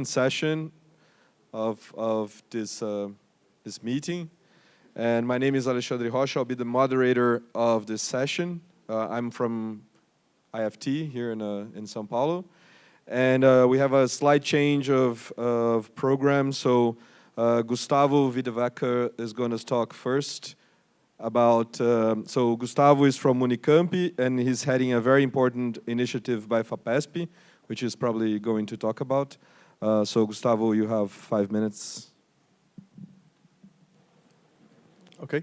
session of this meeting. And my name is Alexandre Rocha. I'll be the moderator of this session. I'm from IFT here in São Paulo. And we have a slight change of program. So Gustavo Wiederhecker is going to talk first about, so Gustavo is from Unicamp, and he's heading a very important initiative by FAPESP, which is probably going to talk about. So Gustavo, you have 5 minutes. Okay,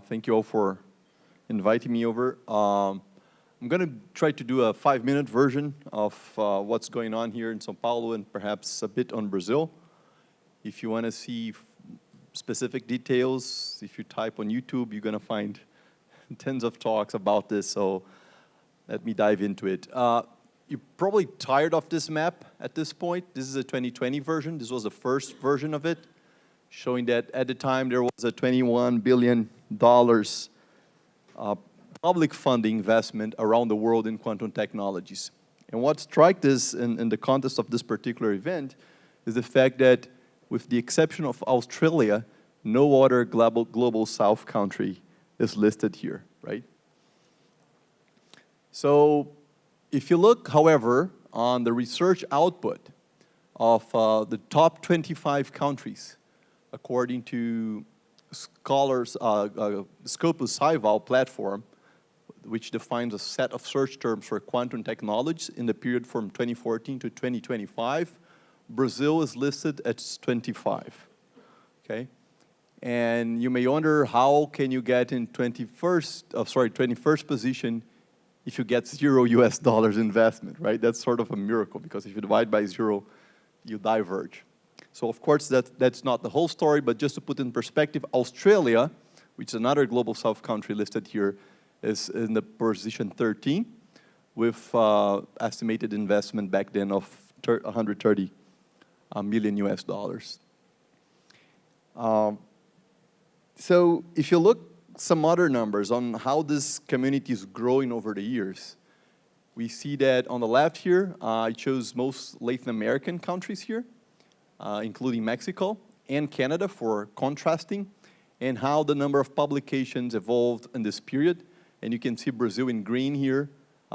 thank you all for inviting me over. I'm going to try to do a 5-minute version of what's going on here in São Paulo and perhaps a bit on Brazil. If you want to see specific details, if you type on YouTube, you're going to find tons of talks about this, so let me dive into it. You're probably tired of this map at this point. This is a 2020 version. This was the first version of it, showing that at the time there was a $21 billion public funding investment around the world in quantum technologies. And what strikes us in the context of this particular event is the fact that, with the exception of Australia, no other global South country is listed here, right? So if you look, however, on the research output of the top 25 countries, according to Scopus SAIFR platform, which defines a set of search terms for quantum technologies in the period from 2014 to 2025, Brazil is listed at 25, okay? And you may wonder, how can you get in 21st position if you get $0 investment, right? That's sort of a miracle, because if you divide by 0, you diverge. So of course, that's not the whole story, but just to put in perspective, Australia, which is another global South country listed here, is in the position 13, with estimated investment back then of 130 million US dollars. So if you look some other numbers on how this community is growing over the years, we see that on the left here, it shows most Latin American countries here, including Mexico and Canada for contrasting, and how the number of publications evolved in this period. And you can see Brazil in green here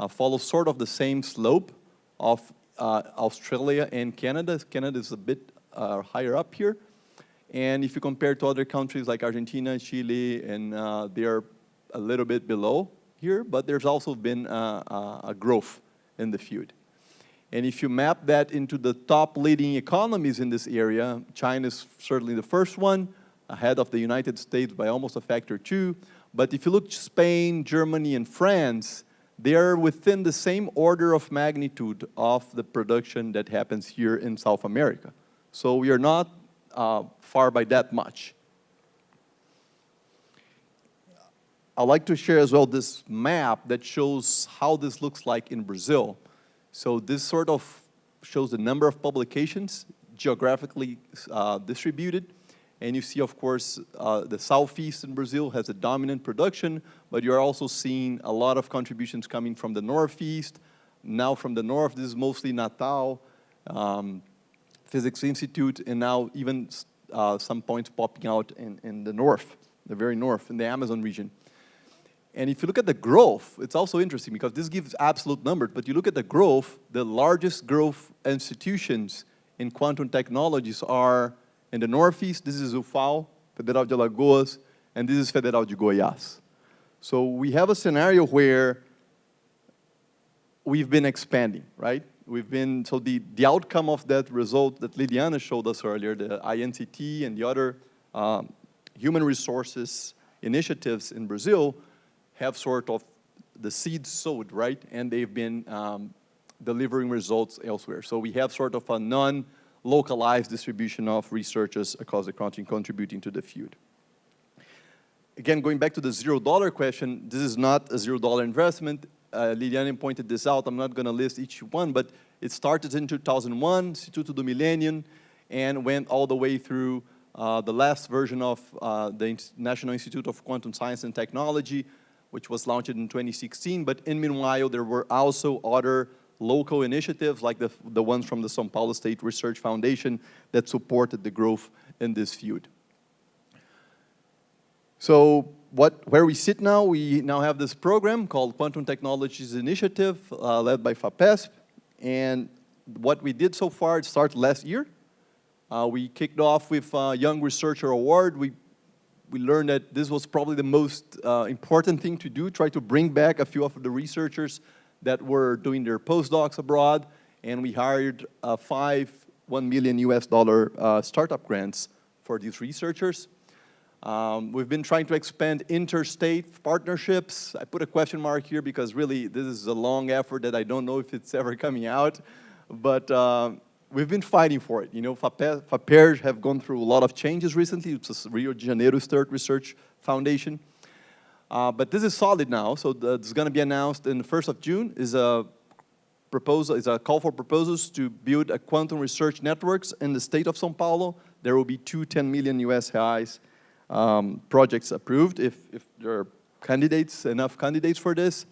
follows sort of the same slope of Australia and Canada. Canada is a bit higher up here. And if you compare to other countries like Argentina, Chile, and they are a little bit below here, but there's also been a growth in the field. And if you map that into the top leading economies in this area, China is certainly the first one, ahead of the United States by almost a factor 2. But if you look at Spain, Germany, and France, they are within the same order of magnitude of the production that happens here in South America. So we are not far by that much. I'd like to share as well this map that shows how this looks like in Brazil. So this sort of shows the number of publications geographically distributed. And you see, of course, the southeast in Brazil has a dominant production, but you're also seeing a lot of contributions coming from the northeast. Now from the north, this is mostly Natal, Physics Institute, and now even some points popping out in the north, the very north, in the Amazon region. And if you look at the growth, it's also interesting because this gives absolute numbers, but you look at the growth, the largest growth institutions in quantum technologies are in the northeast. This is UFAL, Federal de Alagoas, and this is Federal de Goiás. So we have a scenario where we've been expanding, right? So the outcome of that result that Liliana showed us earlier, the INCT and the other human resources initiatives in Brazil have sort of the seeds sowed, right? And they've been delivering results elsewhere. So we have sort of a non-localized distribution of researchers across the country contributing to the field. Again, going back to the $0 question, this is not a $0 investment. Liliana pointed this out. I'm not going to list each one, but it started in 2001, Instituto do Millennium, and went all the way through the last version of the National Institute of Quantum Science and Technology, which was launched in 2016. But in meanwhile, there were also other local initiatives like the ones from the São Paulo State Research Foundation that supported the growth in this field. So where we sit now, we now have this program called Quantum Technologies Initiative, led by FAPESP. And what we did so far, it started last year. We kicked off with a Young Researcher Award. We learned that this was probably the most important thing to do, try to bring back a few of the researchers that were doing their postdocs abroad. And we hired 5 $1 million US startup grants for these researchers. We've been trying to expand interstate partnerships. I put a question mark here because really this is a long effort that I don't know if it's ever coming out. But we've been fighting for it. You know, FAPER have gone through a lot of changes recently. It's a Rio de Janeiro State Research Foundation. But this is solid now, so it's going to be announced in the 1st of June. Is a call for proposals to build a quantum research networks in the state of São Paulo. There will be 2 $10 million US highs projects approved if there are enough candidates for this.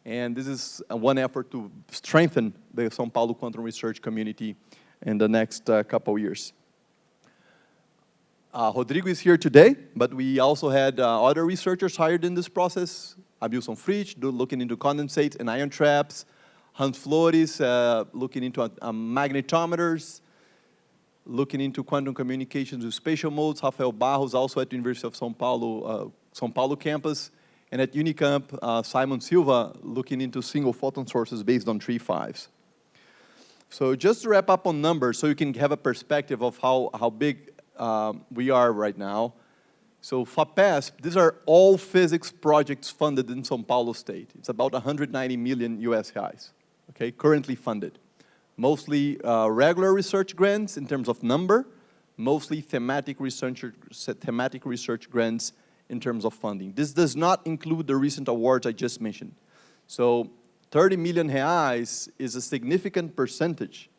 And this is one effort to strengthen the São Paulo quantum research community in the next couple years. Rodrigo is here today, but we also had other researchers hired in this process. Abilson Fritsch, looking into condensates and ion traps. Hans Flores, looking into magnetometers. Looking into quantum communications with spatial modes. Rafael Barros, also at the University of São Paulo campus. And at Unicamp, Simon Silva, looking into single photon sources based on 3.5s. So just to wrap up on numbers, so you can have a perspective of how big we are right now. So FAPESP, these are all physics projects funded in São Paulo State. It's about 190 million US highs, okay, currently funded. Mostly regular research grants in terms of number, mostly thematic research grants in terms of funding. This does not include the recent awards I just mentioned. So 30 million reais is a significant percentage,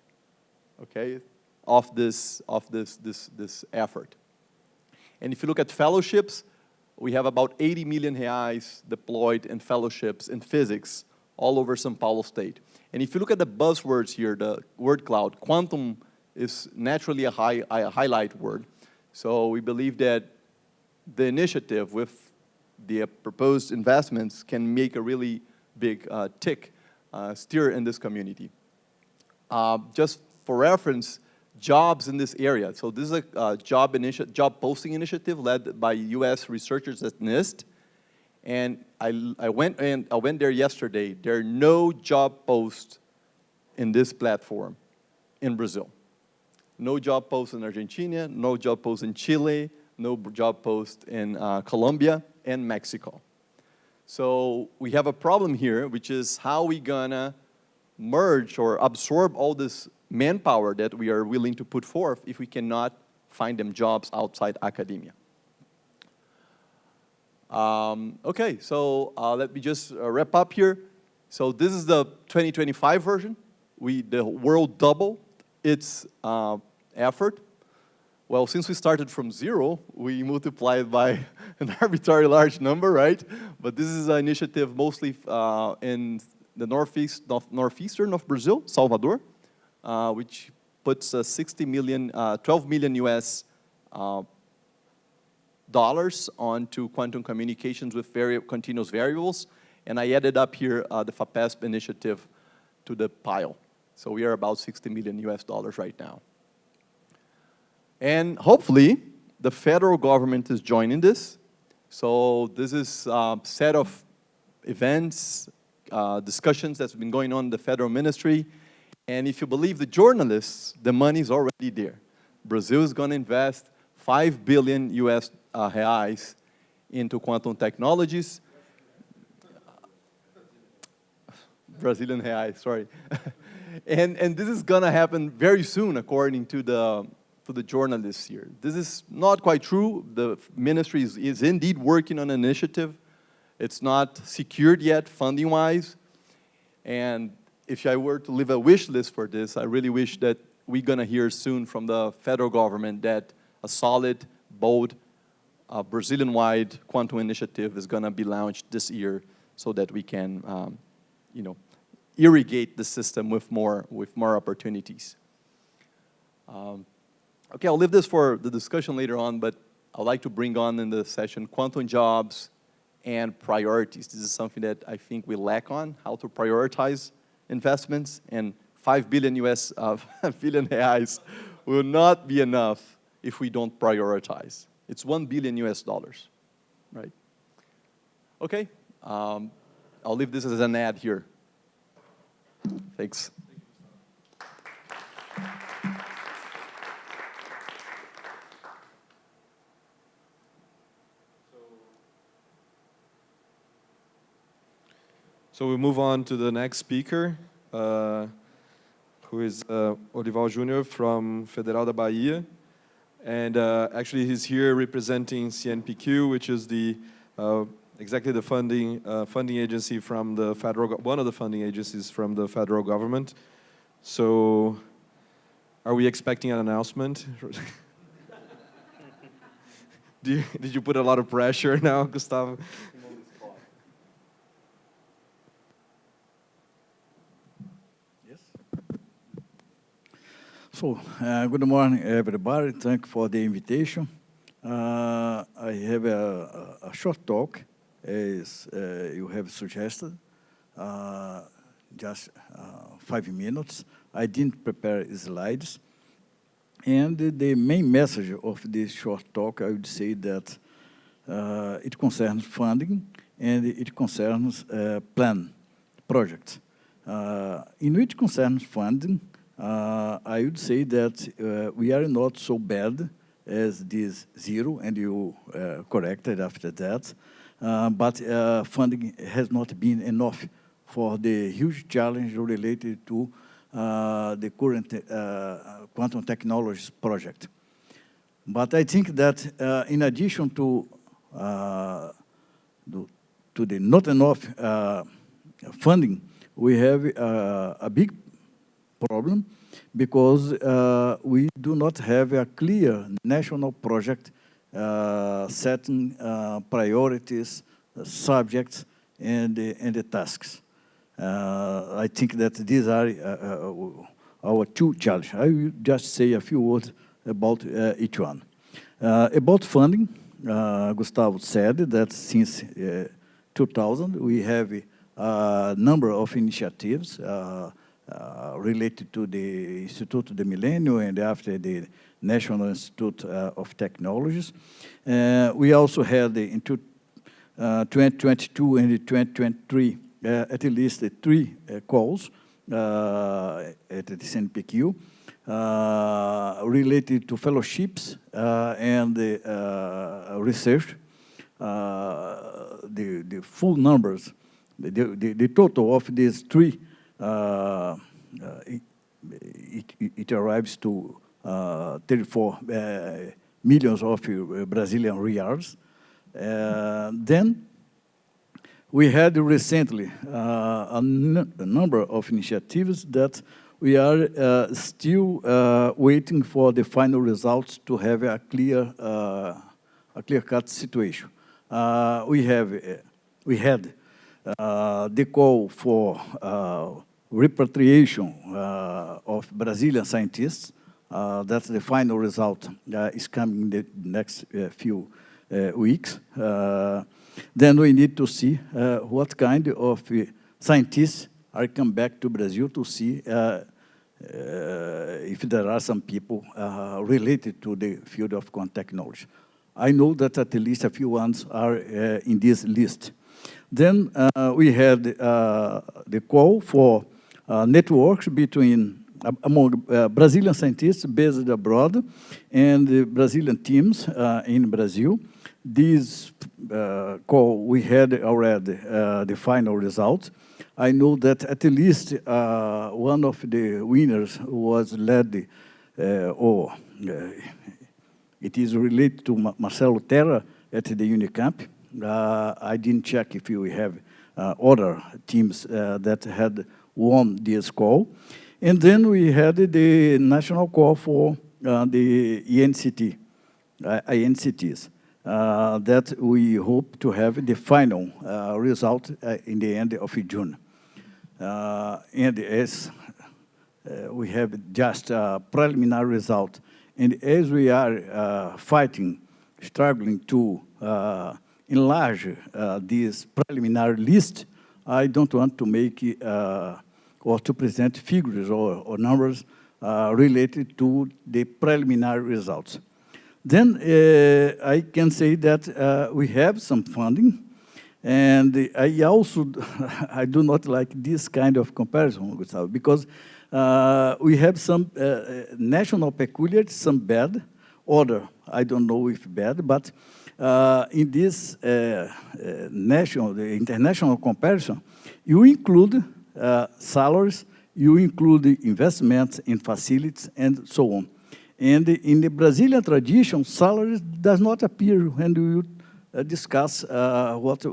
okay, of this effort. And if you look at fellowships, we have about 80 million reais deployed in fellowships in physics all over São Paulo State. And if you look at the buzzwords here, the word cloud, quantum is naturally a highlight word. So we believe that the initiative with the proposed investments can make a really big steer in this community. Just for reference, jobs in this area. So this is a job posting initiative led by US researchers at NIST. And I went there yesterday. There are no job posts in this platform in Brazil. No job posts in Argentina, no job posts in Chile, no job posts in Colombia and Mexico. So we have a problem here, which is how we gonna merge or absorb all this manpower that we are willing to put forth if we cannot find them jobs outside academia. Okay, so let me just wrap up here. So this is the 2025 version. The world doubled its effort. Well, since we started from 0, we multiplied by an arbitrary large number, right? But this is an initiative mostly in the northeastern of Brazil, Salvador, which puts 12 million US dollars onto quantum communications with continuous variables. And I added up here the FAPESP initiative to the pile. So we are about 60 million US dollars right now. And hopefully, the federal government is joining this. So this is a set of events, discussions that's been going on in the federal ministry. And if you believe the journalists, the money is already there. Brazil is going to invest 5 billion US reais into quantum technologies. Brazilian reais, sorry. and this is going to happen very soon, according to the journalists here. This is not quite true. The ministry is indeed working on an initiative. It's not secured yet, funding-wise. And if I were to leave a wish list for this, I really wish that we're going to hear soon from the federal government that a solid, bold, Brazilian-wide quantum initiative is going to be launched this year so that we can, irrigate the system with more opportunities. Okay, I'll leave this for the discussion later on, but I'd like to bring on in the session quantum jobs and priorities. This is something that I think we lack on, how to prioritize investments, and 5 billion billion reais will not be enough if we don't prioritize. It's $1 billion, right? Okay, I'll leave this as an ad here. Thanks. So we move on to the next speaker, who is Olival Jr. from Federal da Bahia. And actually, he's here representing CNPq, which is the exactly the funding agency from the one of the funding agencies from the federal government. So, are we expecting an announcement? Did you put a lot of pressure now, Gustavo? So, good morning, everybody. Thank you for the invitation. I have a short talk, as you have suggested, just 5 minutes. I didn't prepare slides. And the main message of this short talk, I would say that it concerns funding and it concerns projects. In which concerns funding, I would say that we are not so bad as this 0, and you corrected after that. But funding has not been enough for the huge challenge related to the current quantum technologies project. But I think that in addition to the not enough funding, we have a big problem because we do not have a clear national project setting priorities, subjects, and the tasks. I think that these are our 2 challenges. I will just say a few words about each one. About funding, Gustavo said that since 2000, we have a number of initiatives related to the Institute of the Millennium and after the National Institute of Technologies. We also had in 2022 and 2023 at least 3 calls at the CNPq related to fellowships and research. The full numbers, the total of these 3 it arrives to 34 millions of Brazilian reals. Then we had recently a number of initiatives that we are still waiting for the final results to have a clear-cut situation. We had the call for repatriation of Brazilian scientists. That's the final result is coming in the next few weeks. Then we need to see what kind of scientists are come back to Brazil to see if there are some people related to the field of quantum technology. I know that at least a few ones are in this list. Then we had the call for networks among Brazilian scientists based abroad and the Brazilian teams in Brazil. This call, we had already the final result. I know that at least one of the winners was led, it is related to Marcelo Terra at the Unicamp. I didn't check if we have other teams that had won this call. And then we had the national call for the INCTs. That we hope to have the final result in the end of June. And as we have just a preliminary result, and as we are fighting, struggling to enlarge this preliminary list, I don't want to make or to present figures or numbers related to the preliminary results. Then I can say that we have some funding, and I also I do not like this kind of comparison, Gustavo, because we have some national peculiarities, some bad, other I don't know if bad, but in this the international comparison, you include salaries, you include investments in facilities, and so on. And in the Brazilian tradition, salaries does not appear when you discuss what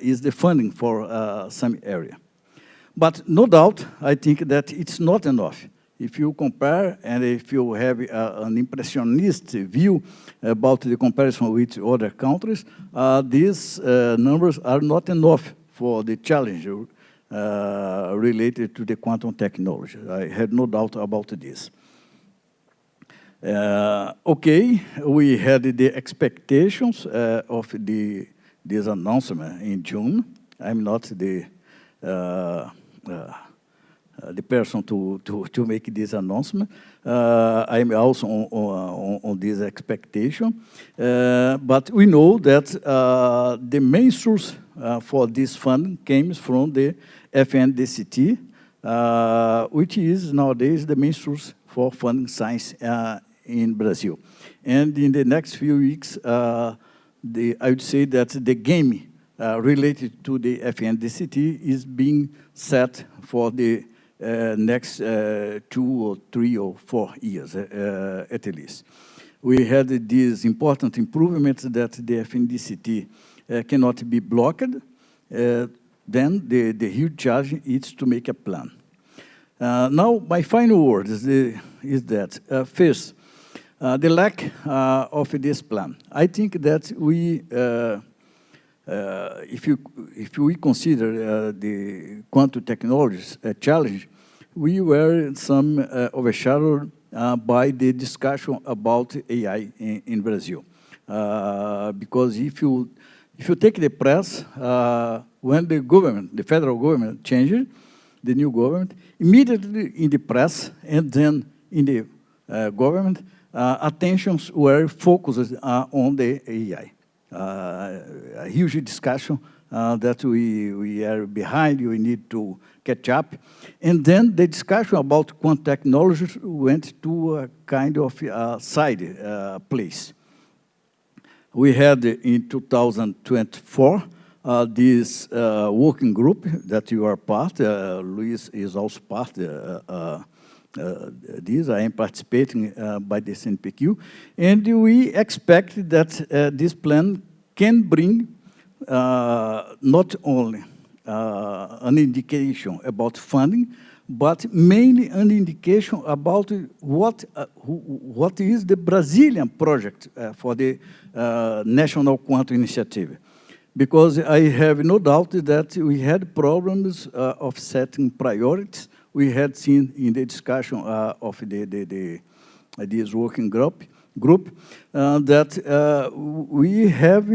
is the funding for some area. But no doubt, I think that it's not enough. If you compare and if you have an impressionist view about the comparison with other countries, these numbers are not enough for the challenge related to the quantum technology. I had no doubt about this. Okay, we had the expectations of this announcement in June. I'm not the person to make this announcement. I'm also on this expectation. But we know that the main source for this funding came from the FNDCT, which is nowadays the main source for funding science in Brazil. And in the next few weeks, I would say that the game related to the FNDCT is being set for the next 2 or 3 or 4 years, at least. We had these important improvements that the FNDCT cannot be blocked. Then the huge challenge is to make a plan. Now, my final word is that, first, the lack of this plan. I think that we, if we consider the quantum technologies challenge, we were some overshadowed by the discussion about AI in Brazil. Because if you take the press, when the government, the federal government changed, the new government, immediately in the press and then in the government, attentions were focused on the AI. A huge discussion that we are behind, we need to catch up. And then the discussion about quantum technologies went to a kind of side place. We had in 2024 this working group that you are part, Luis is also part this, I am participating by the CNPq, and we expect that this plan can bring not only an indication about funding, but mainly an indication about what is the Brazilian project for the National Quantum Initiative. Because I have no doubt that we had problems of setting priorities. We had seen in the discussion of this working group that we have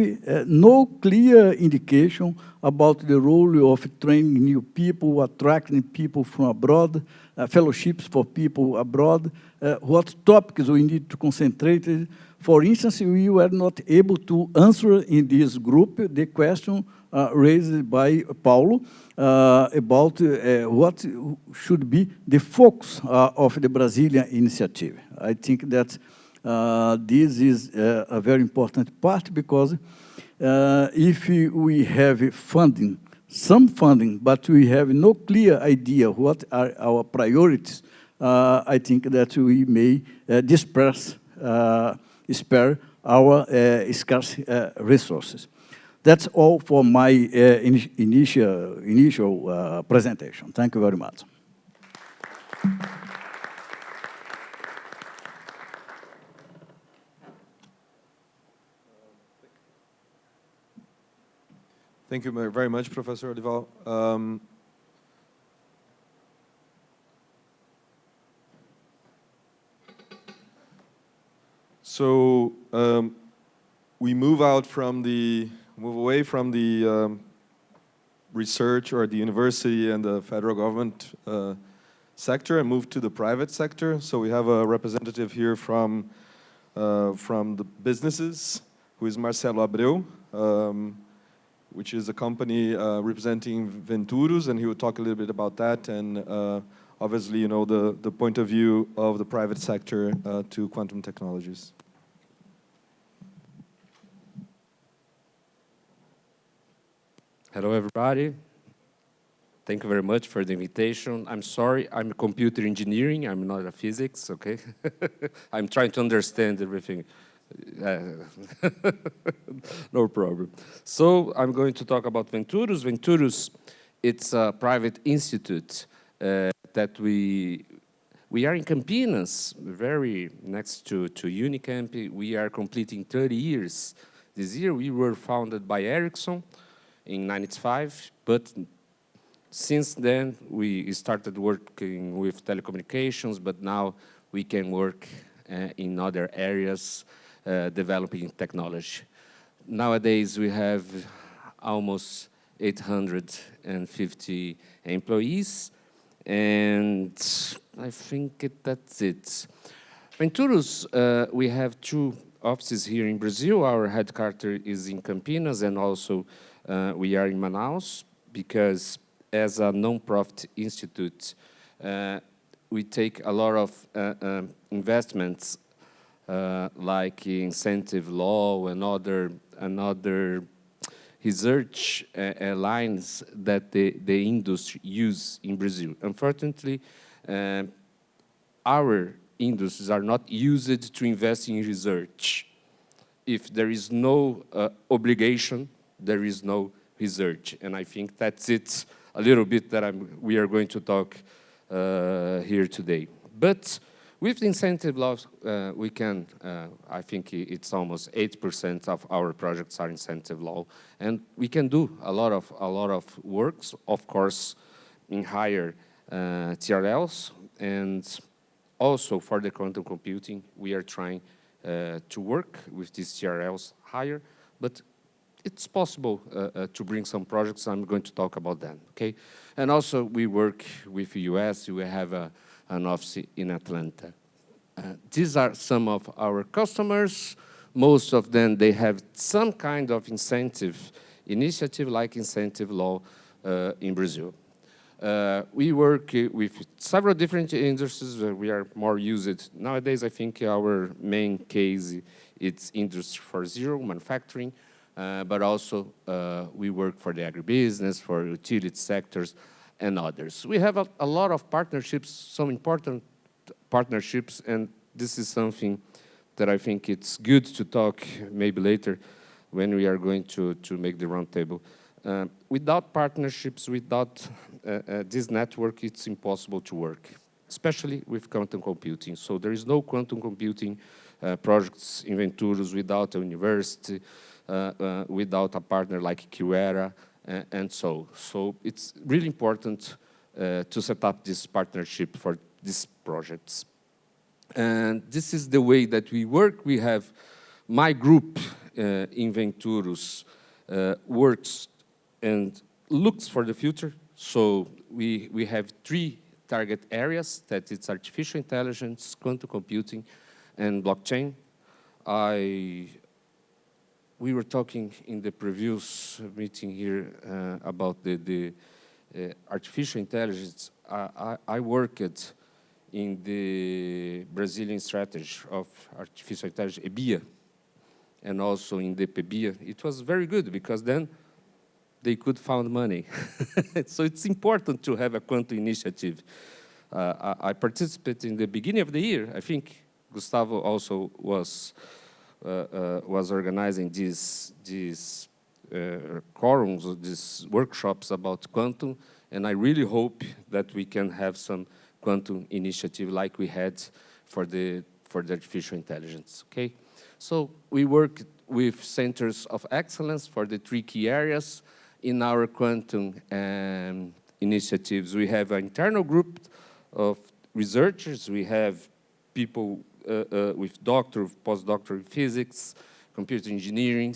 no clear indication about the role of training new people, attracting people from abroad, fellowships for people abroad, what topics we need to concentrate. For instance, we were not able to answer in this group the question raised by Paulo about what should be the focus of the Brazilian initiative. I think that this is a very important part because if we have funding, some funding, but we have no clear idea what are our priorities, I think that we may spare our scarce resources. That's all for my initial presentation. Thank you very much. Thank you very much, Professor Olival. So we move away from the research or the university and the federal government sector and move to the private sector. So we have a representative here from the businesses, who is Marcelo Abreu, which is a company representing Venturus, and he will talk a little bit about that, and obviously, you know, the point of view of the private sector to quantum technologies. Hello, everybody. Thank you very much for the invitation. I'm sorry, I'm computer engineering. I'm not a physics, okay? I'm trying to understand everything. No problem. So I'm going to talk about Venturus. Venturus, it's a private institute that we are in Campinas, very next to Unicamp. We are completing 30 years. This year we were founded by Ericsson in '95, but since then we started working with telecommunications, but now we can work in other areas developing technology. Nowadays we have almost 850 employees, and I think that's it. Venturus, we have 2 offices here in Brazil. Our headquarters is in Campinas, and also we are in Manaus, because as a non-profit institute, we take a lot of investments like incentive law and other research lines that the industry use in Brazil. Unfortunately, our industries are not used to invest in research. If there is no obligation, there is no research. And I think that's it a little bit that we are going to talk here today. But with the incentive laws, we can, I think it's almost 8% of our projects are incentive law, and we can do a lot of works, of course, in higher TRLs, and also for the quantum computing, we are trying to work with these TRLs higher, but it's possible to bring some projects. I'm going to talk about that, okay? And also we work with the US. We have an office in Atlanta. These are some of our customers. Most of them, they have some kind of incentive initiative like incentive law in Brazil. We work with several different industries. We are more used. Nowadays, I think our main case, it's Industry 4.0, manufacturing, but also we work for the agribusiness, for utility sectors, and others. We have a lot of partnerships, some important partnerships, and this is something that I think it's good to talk maybe later when we are going to make the roundtable. Without partnerships, without this network, it's impossible to work, especially with quantum computing. So there is no quantum computing projects in Venturus without a university, without a partner like QERA, and so. So it's really important to set up this partnership for these projects. And this is the way that we work. We have my group in Venturus works and looks for the future. So we have 3 target areas, that it's artificial intelligence, quantum computing, and blockchain. We were talking in the previous meeting here about the artificial intelligence. I worked in the Brazilian strategy of artificial intelligence, EBIA, and also in the PEBIA. It was very good because then they could find money. So it's important to have a quantum initiative. I participated in the beginning of the year. I think Gustavo also was organizing these forums, these workshops about quantum, and I really hope that we can have some quantum initiative like we had for the artificial intelligence, okay? So we work with centers of excellence for the 3 key areas. In our quantum initiatives, we have an internal group of researchers. We have people with postdoctoral physics, computer engineering,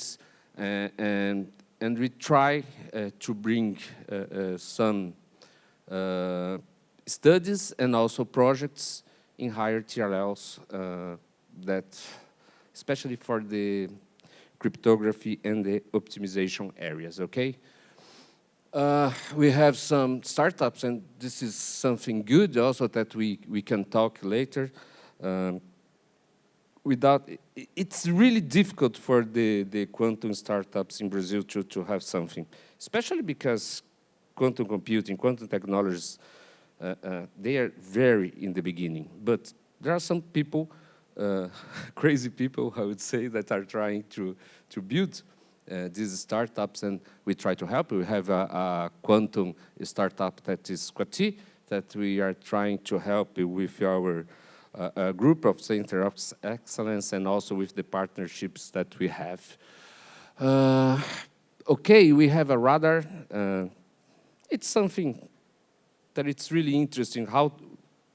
and we try to bring some studies and also projects in higher TRLs that, especially for the cryptography and the optimization areas, okay? We have some startups, and this is something good also that we can talk later. It's really difficult for the quantum startups in Brazil to have something, especially because quantum computing, quantum technologies, they are very in the beginning. But there are some people, crazy people, I would say, that are trying to build these startups, and we try to help. We have a quantum startup that is Quati, that we are trying to help with our group of Center of Excellence and also with the partnerships that we have. Okay, we have a radar. It's something that it's really interesting. How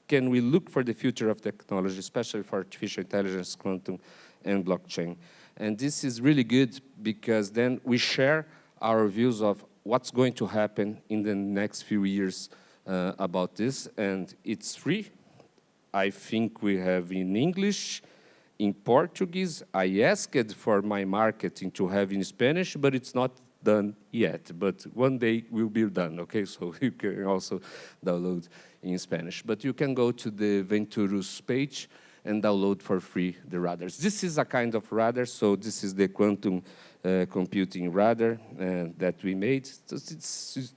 can we look for the future of technology, especially for artificial intelligence, quantum, and blockchain? And this is really good because then we share our views of what's going to happen in the next few years about this, and it's free. I think we have in English, in Portuguese. I asked for my marketing to have in Spanish, but it's not done yet, but one day will be done, okay? So you can also download in Spanish. But you can go to the Venturus page and download for free the radars. This is a kind of radar, so this is the quantum computing radar that we made. So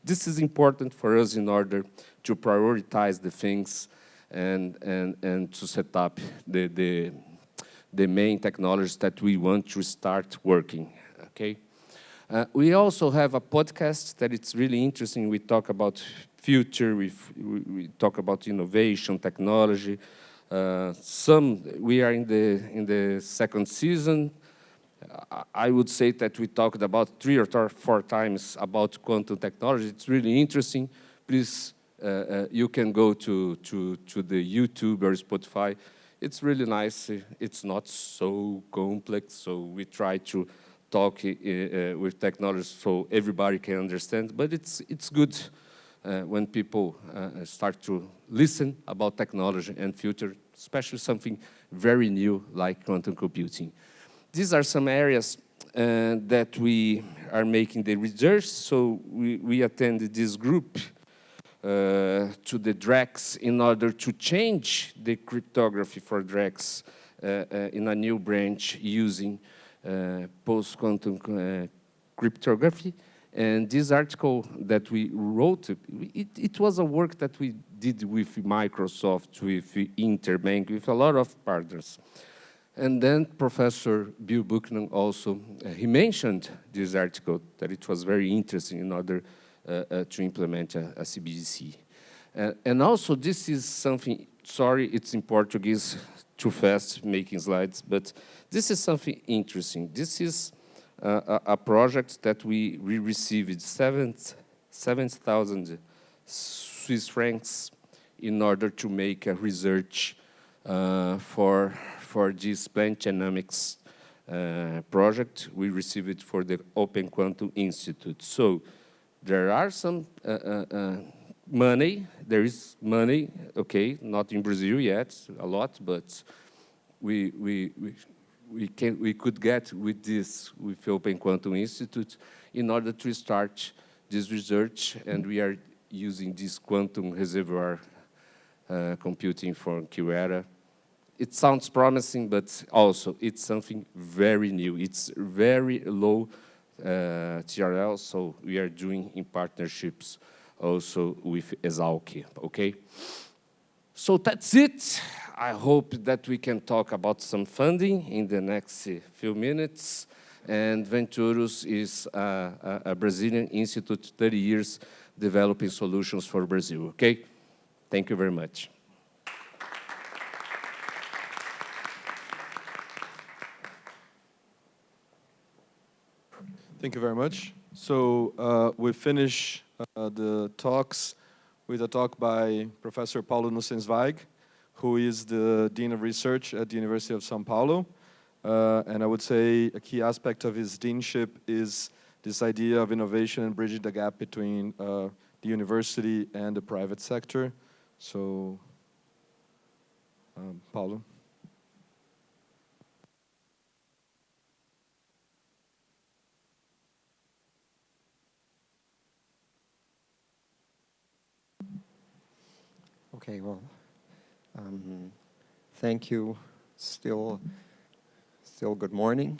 this is important for us in order to prioritize the things and to set up the main technologies that we want to start working, okay? We also have a podcast that it's really interesting. We talk about future, we talk about innovation, technology. We are in the second season. I would say that we talked about 3 or 4 times about quantum technology. It's really interesting. Please, you can go to the YouTube or Spotify. It's really nice. It's not so complex, so we try to talk with technology so everybody can understand. But it's good when people start to listen about technology and future, especially something very new like quantum computing. These are some areas that we are making the research. So we attended this group to the DREX in order to change the cryptography for DREX in a new branch using post-quantum cryptography. And this article that we wrote, it was a work that we did with Microsoft, with Interbank, with a lot of partners. And then Professor Bill Buchanan also, he mentioned this article, that it was very interesting in order to implement a CBDC. And also this is something, sorry, it's in Portuguese, too fast making slides, but this is something interesting. This is a project that we received 7,000 Swiss francs in order to make a research for this plant genomics project. We received it for the Open Quantum Institute. So there are some money. There is money, okay, not in Brazil yet, a lot, but we could get with this, with Open Quantum Institute, in order to start this research, and we are using this quantum reservoir computing for QERA. It sounds promising, but also it's something very new. It's very low TRL, so we are doing in partnerships also with Exalc, okay? So that's it. I hope that we can talk about some funding in the next few minutes. And Venturus is a Brazilian institute, 30 years developing solutions for Brazil, okay? Thank you very much. Thank you very much. So we finish the talks with a talk by Professor Paulo Nussenzveig, who is the Dean of Research at the University of São Paulo. And I would say a key aspect of his deanship is this idea of innovation and bridging the gap between the university and the private sector. So, Paulo. Okay, well, thank you. Still good morning.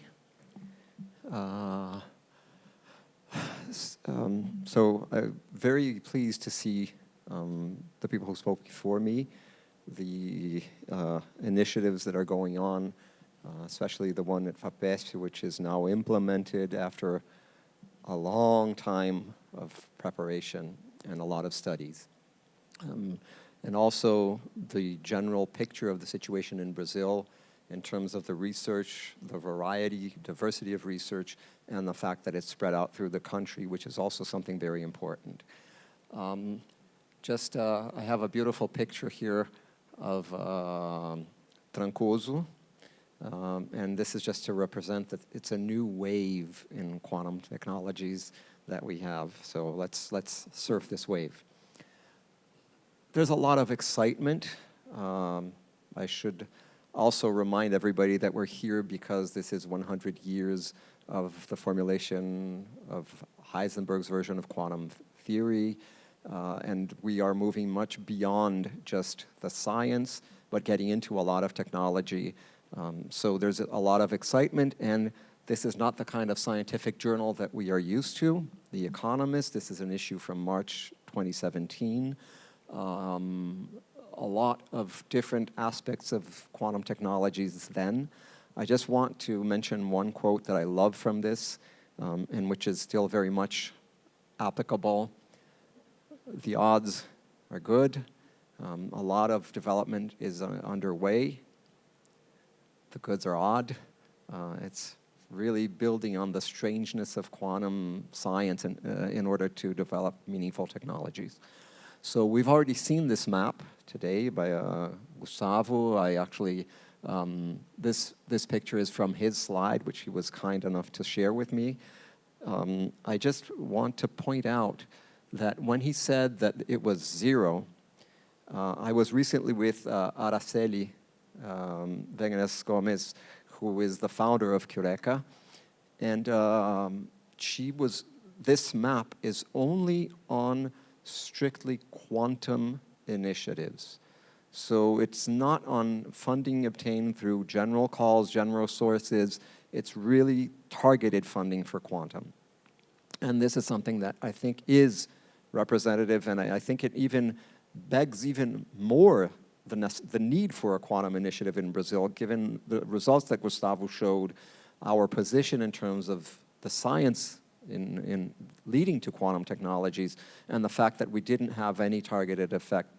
So I'm very pleased to see the people who spoke before me, the initiatives that are going on, especially the one at FAPESP, which is now implemented after a long time of preparation and a lot of studies. And also the general picture of the situation in Brazil in terms of the research, the diversity of research, and the fact that it's spread out through the country, which is also something very important. I have a beautiful picture here of Trancoso, and this is just to represent that it's a new wave in quantum technologies that we have. So let's surf this wave. There's a lot of excitement. I should also remind everybody that we're here because this is 100 years of the formulation of Heisenberg's version of quantum theory, and we are moving much beyond just the science, but getting into a lot of technology. So there's a lot of excitement, and this is not the kind of scientific journal that we are used to. The Economist, this is an issue from March 2017. A lot of different aspects of quantum technologies then. I just want to mention one quote that I love from this, and which is still very much applicable. The odds are good. A lot of development is underway. The goods are odd. It's really building on the strangeness of quantum science in order to develop meaningful technologies. So we've already seen this map today by Gustavo. I actually, this picture is from his slide, which he was kind enough to share with me. I just want to point out that when he said that it was 0, I was recently with Araceli Veganes Gomes, who is the founder of Wiederhecker, and this map is only on strictly quantum initiatives. So it's not on funding obtained through general calls, general sources. It's really targeted funding for quantum. And this is something that I think is representative, and I think it even begs even more the need for a quantum initiative in Brazil, given the results that Gustavo showed, our position in terms of the science in leading to quantum technologies, and the fact that we didn't have any targeted effect,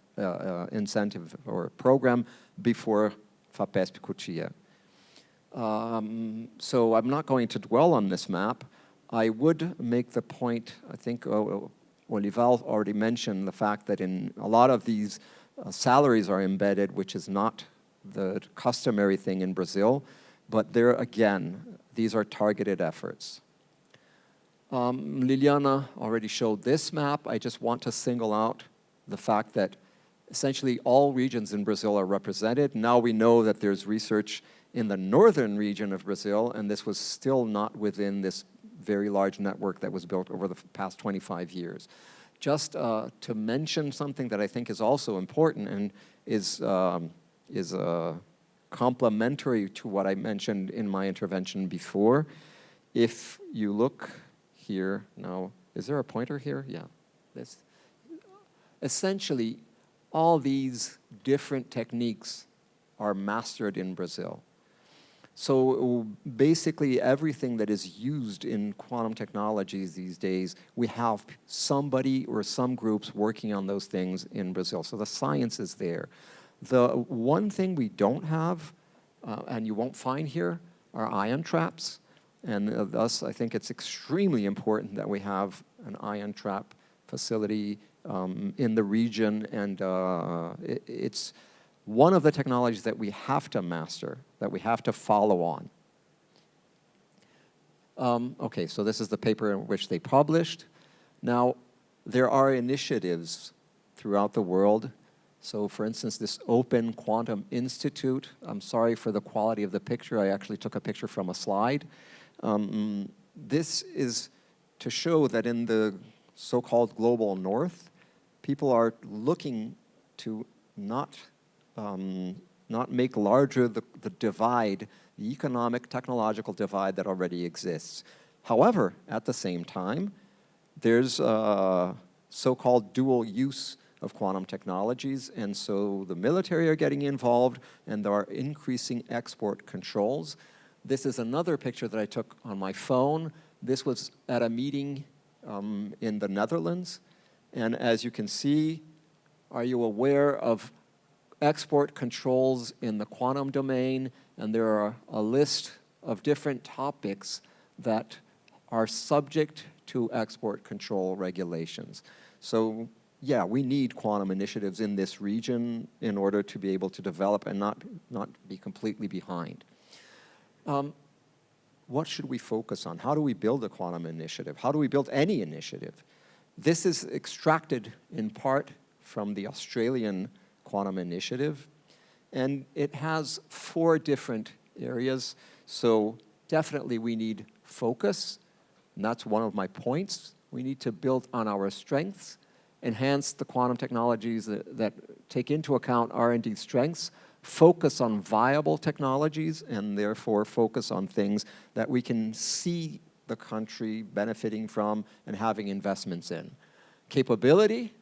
incentive or program before FAPESP Cotia. So I'm not going to dwell on this map. I would make the point, I think Olival already mentioned the fact that in a lot of these salaries are embedded, which is not the customary thing in Brazil, but there again, these are targeted efforts. Liliana already showed this map. I just want to single out the fact that essentially all regions in Brazil are represented. Now we know that there's research in the northern region of Brazil, and this was still not within this very large network that was built over the past 25 years. Just to mention something that I think is also important and is complementary to what I mentioned in my intervention before. If you look here, now, is there a pointer here? Yeah. Essentially, all these different techniques are mastered in Brazil. So basically everything that is used in quantum technologies these days, we have somebody or some groups working on those things in Brazil. So the science is there. The one thing we don't have, and you won't find here, are ion traps. And thus, I think it's extremely important that we have an ion trap facility in the region. And it's one of the technologies that we have to master, that we have to follow on. Okay, so this is the paper in which they published. Now, there are initiatives throughout the world. So for instance, this Open Quantum Institute, I'm sorry for the quality of the picture, I actually took a picture from a slide. This is to show that in the so-called global north, people are looking to not make larger the divide, the economic, technological divide that already exists. However, at the same time, there's so-called dual use of quantum technologies, and so the military are getting involved, and there are increasing export controls. This is another picture that I took on my phone. This was at a meeting in the Netherlands, and as you can see, are you aware of export controls in the quantum domain? And there are a list of different topics that are subject to export control regulations. So yeah, we need quantum initiatives in this region in order to be able to develop and not be completely behind. What should we focus on? How do we build a quantum initiative? How do we build any initiative? This is extracted in part from the Australian Quantum Initiative, and it has 4 different areas. So definitely we need focus, and that's one of my points. We need to build on our strengths, enhance the quantum technologies that take into account R&D strengths, focus on viable technologies, and therefore focus on things that we can see the country benefiting from and having investments in. Capability,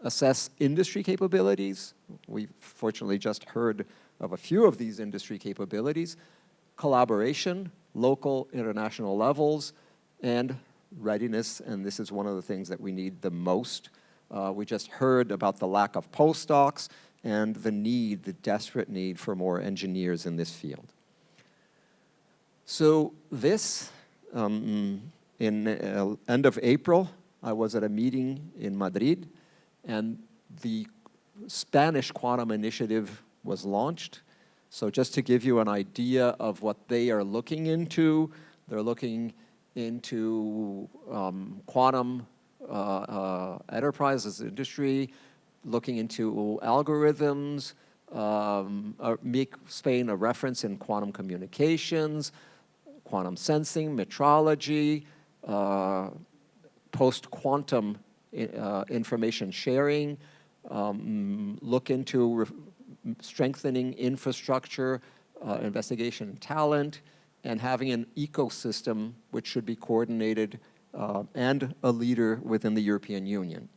assess industry capabilities. We fortunately just heard of a few of these industry capabilities. Collaboration, local, international levels, and readiness, and this is one of the things that we need the most. We just heard about the lack of postdocs and the desperate need for more engineers in this field. So this, in end of April, I was at a meeting in Madrid, and the Spanish Quantum Initiative was launched. So just to give you an idea of what they are looking into, they're looking into quantum enterprises, industry, looking into algorithms, make Spain a reference in quantum communications, quantum sensing, metrology, post-quantum information sharing, look into strengthening infrastructure, investigation and talent, and having an ecosystem which should be coordinated and a leader within the European Union.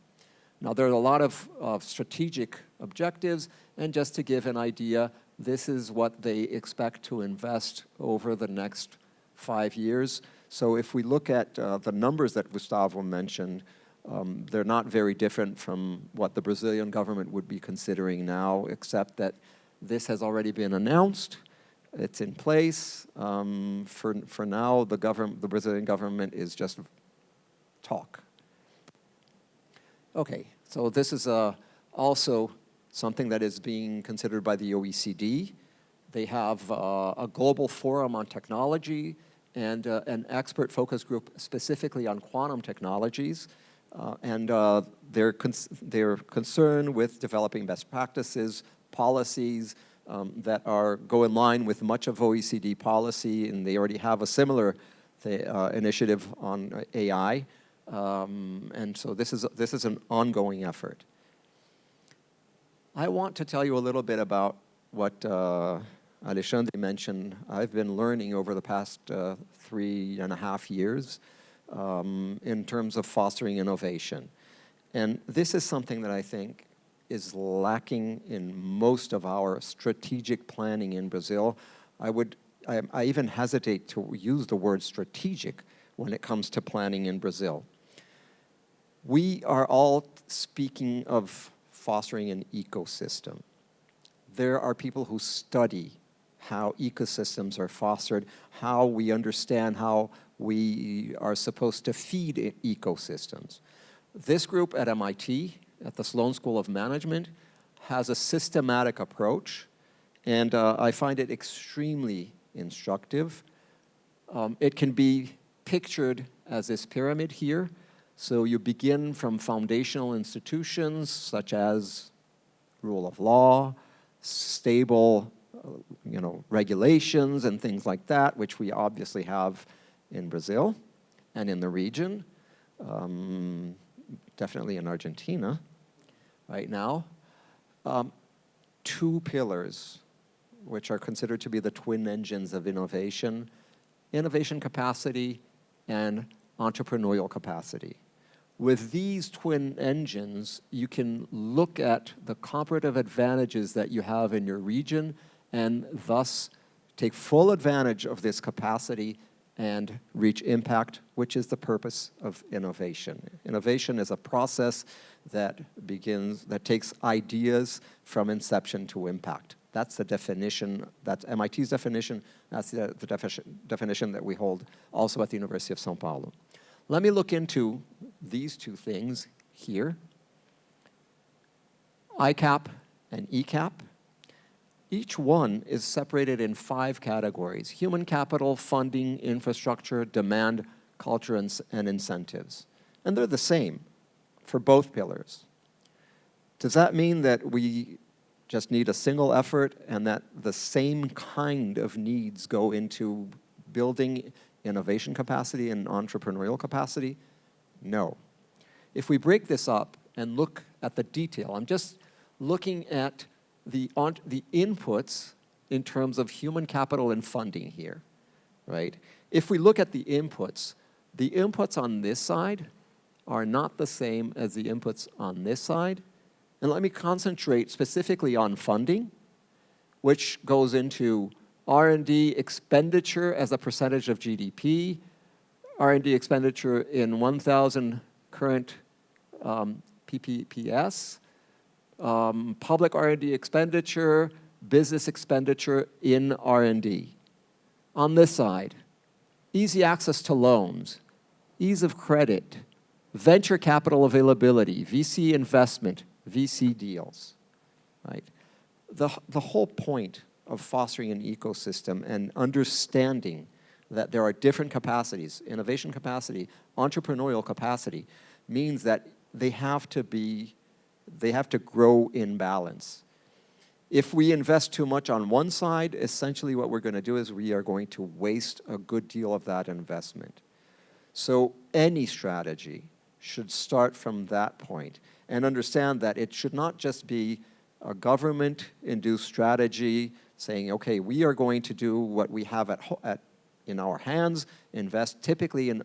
Now, there are a lot of strategic objectives, and just to give an idea, this is what they expect to invest over the next 5 years. So if we look at the numbers that Gustavo mentioned, they're not very different from what the Brazilian government would be considering now, except that this has already been announced. It's in place. For now, the Brazilian government is just talk. Okay, so this is also something that is being considered by the OECD. They have a global forum on technology and an expert focus group specifically on quantum technologies. They're concerned with developing best practices, policies that go in line with much of OECD policy, and they already have a similar initiative on AI. And so this is an ongoing effort. I want to tell you a little bit about what Alexandre mentioned. I've been learning over the past 3.5 years in terms of fostering innovation. And this is something that I think is lacking in most of our strategic planning in Brazil. I even hesitate to use the word strategic when it comes to planning in Brazil. We are all speaking of fostering an ecosystem. There are people who study how ecosystems are fostered, how we understand how we are supposed to feed ecosystems. This group at MIT, at the Sloan School of Management, has a systematic approach, and I find it extremely instructive. It can be pictured as this pyramid here. So you begin from foundational institutions such as rule of law, stable regulations and things like that, which we obviously have in Brazil and in the region, definitely in Argentina right now. Two pillars, which are considered to be the twin engines of innovation capacity and entrepreneurial capacity. With these twin engines, you can look at the comparative advantages that you have in your region and thus take full advantage of this capacity and reach impact, which is the purpose of innovation. Innovation is a process that takes ideas from inception to impact. That's the definition, that's MIT's definition, that's the definition that we hold also at the University of São Paulo. Let me look into these two things here, ICAP and ECAP. Each one is separated in 5 categories: human capital, funding, infrastructure, demand, culture, and incentives. And they're the same for both pillars. Does that mean that we just need a single effort and that the same kind of needs go into building innovation capacity and entrepreneurial capacity? No. If we break this up and look at the detail, I'm just looking at the inputs in terms of human capital and funding here, right? If we look at the inputs on this side are not the same as the inputs on this side. And let me concentrate specifically on funding, which goes into R&D expenditure as a percentage of GDP, R&D expenditure in 1,000 current PPPS, public R&D expenditure, business expenditure in R&D. On this side, easy access to loans, ease of credit, venture capital availability, VC investment, VC deals, right? The whole point of fostering an ecosystem and understanding that there are different capacities, innovation capacity, entrepreneurial capacity, means that they have to grow in balance. If we invest too much on one side, essentially what we're going to do is we are going to waste a good deal of that investment. So any strategy should start from that point and understand that it should not just be a government-induced strategy saying, okay, we are going to do what we have in our hands, invest typically in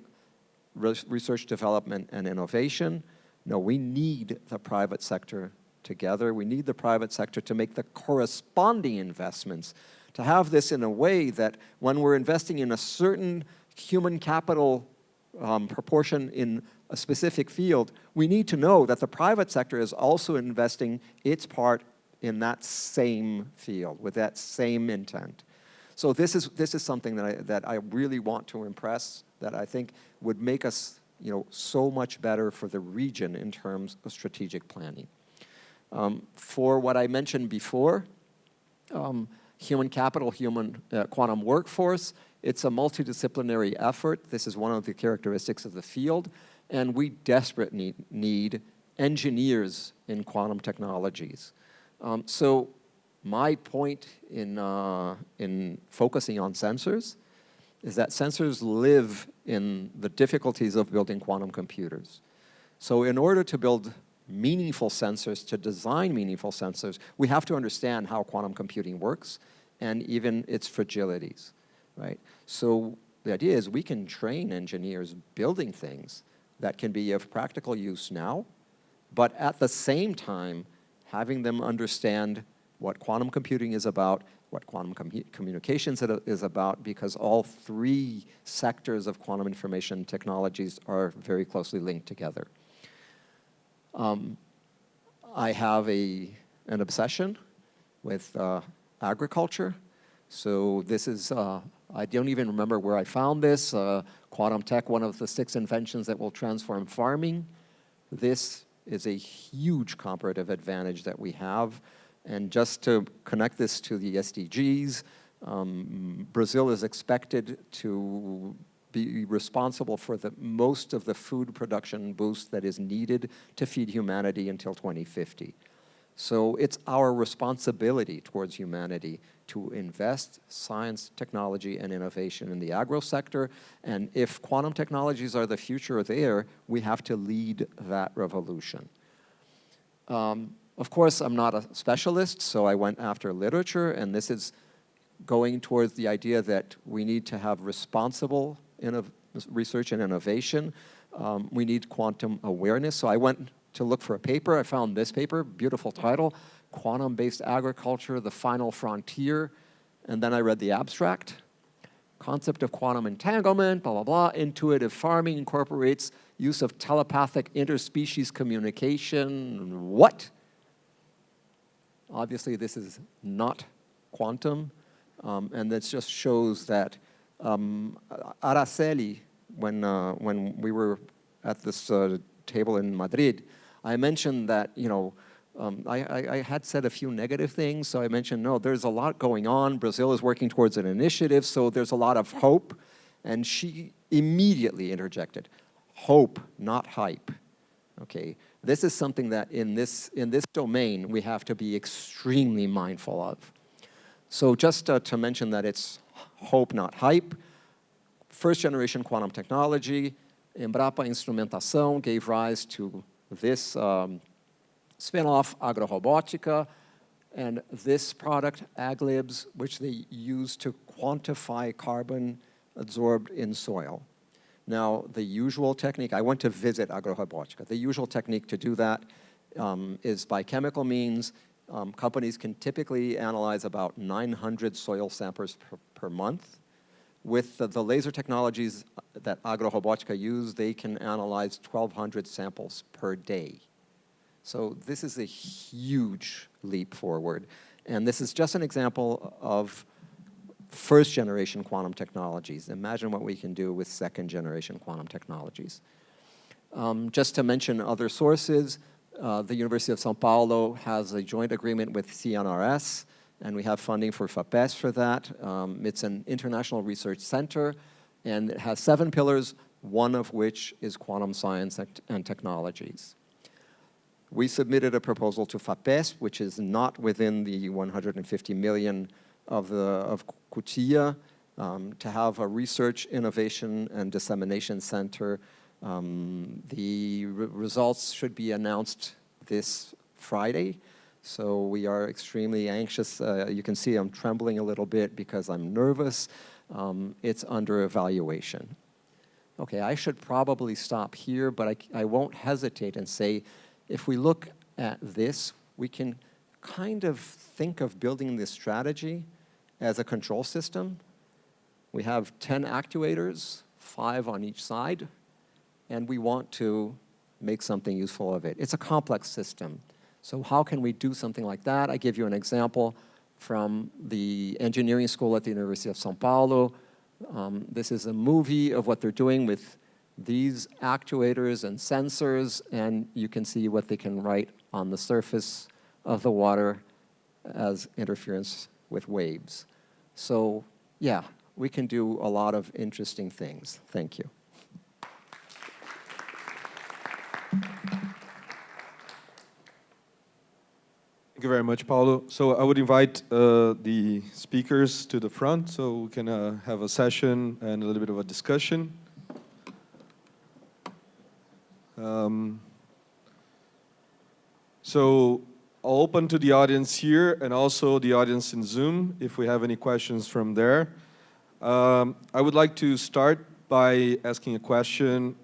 research, development, and innovation. No, we need the private sector together. We need the private sector to make the corresponding investments, to have this in a way that when we're investing in a certain human capital proportion in a specific field, we need to know that the private sector is also investing its part in that same field with that same intent. So this is something that I really want to impress, that I think would make us so much better for the region in terms of strategic planning. For what I mentioned before, human capital, quantum workforce, it's a multidisciplinary effort. This is one of the characteristics of the field, and we desperately need engineers in quantum technologies. So my point in focusing on sensors is that sensors live in the difficulties of building quantum computers. So in order to build meaningful sensors, to design meaningful sensors, we have to understand how quantum computing works and even its fragilities, right? So the idea is we can train engineers building things that can be of practical use now, but at the same time, having them understand what quantum computing is about, what quantum communications is about, because all 3 sectors of quantum information technologies are very closely linked together. I have an obsession with agriculture. So this is, I don't even remember where I found this, quantum tech, one of the 6 inventions that will transform farming. This is a huge comparative advantage that we have. And just to connect this to the SDGs, Brazil is expected to be responsible for most of the food production boost that is needed to feed humanity until 2050. So it's our responsibility towards humanity to invest science, technology, and innovation in the agro sector. And if quantum technologies are the future there, we have to lead that revolution. Of course, I'm not a specialist, so I went after literature, and this is going towards the idea that we need to have responsible research and innovation. We need quantum awareness. So I went to look for a paper. I found this paper, beautiful title, Quantum-Based Agriculture, the Final Frontier. And then I read the abstract. Concept of quantum entanglement, blah, blah, blah. Intuitive farming incorporates use of telepathic interspecies communication. What? Obviously, this is not quantum. And this just shows that Araceli, when we were at this table in Madrid, I mentioned that, you know, I had said a few negative things, so I mentioned, no, there's a lot going on. Brazil is working towards an initiative, so there's a lot of hope. And she immediately interjected, hope, not hype. Okay, this is something that in this domain we have to be extremely mindful of. So just to mention that it's hope, not hype. First generation quantum technology, Embrapa Instrumentação gave rise to this spin-off, Agrorobotica, and this product, Aglibs, which they use to quantify carbon absorbed in soil. Now, the usual technique, I went to visit Agrorobotica. The usual technique to do that is by chemical means. Companies can typically analyze about 900 soil samples per month. With the laser technologies that Agrorobotica use, they can analyze 1,200 samples per day. So this is a huge leap forward. And this is just an example of first generation quantum technologies. Imagine what we can do with second generation quantum technologies. Just to mention other sources, the University of São Paulo has a joint agreement with CNRS, and we have funding for FAPES for that. It's an international research center, and it has 7 pillars, one of which is quantum science and technologies. We submitted a proposal to FAPES, which is not within the 150 million of CUTIA, to have a research, innovation, and dissemination center. The results should be announced this Friday. So we are extremely anxious. You can see I'm trembling a little bit because I'm nervous. It's under evaluation. Okay, I should probably stop here, but I won't hesitate and say, if we look at this, we can kind of think of building this strategy as a control system. We have 10 actuators, 5 on each side, and we want to make something useful of it. It's a complex system. So how can we do something like that? I give you an example from the engineering school at the University of São Paulo. This is a movie of what they're doing with these actuators and sensors, and you can see what they can write on the surface of the water as interference with waves. So yeah, we can do a lot of interesting things. Thank you. Thank you very much, Paulo. So I would invite the speakers to the front so we can have a session and a little bit of a discussion. So I'll open to the audience here and also the audience in Zoom if we have any questions from there. I would like to start by asking a question.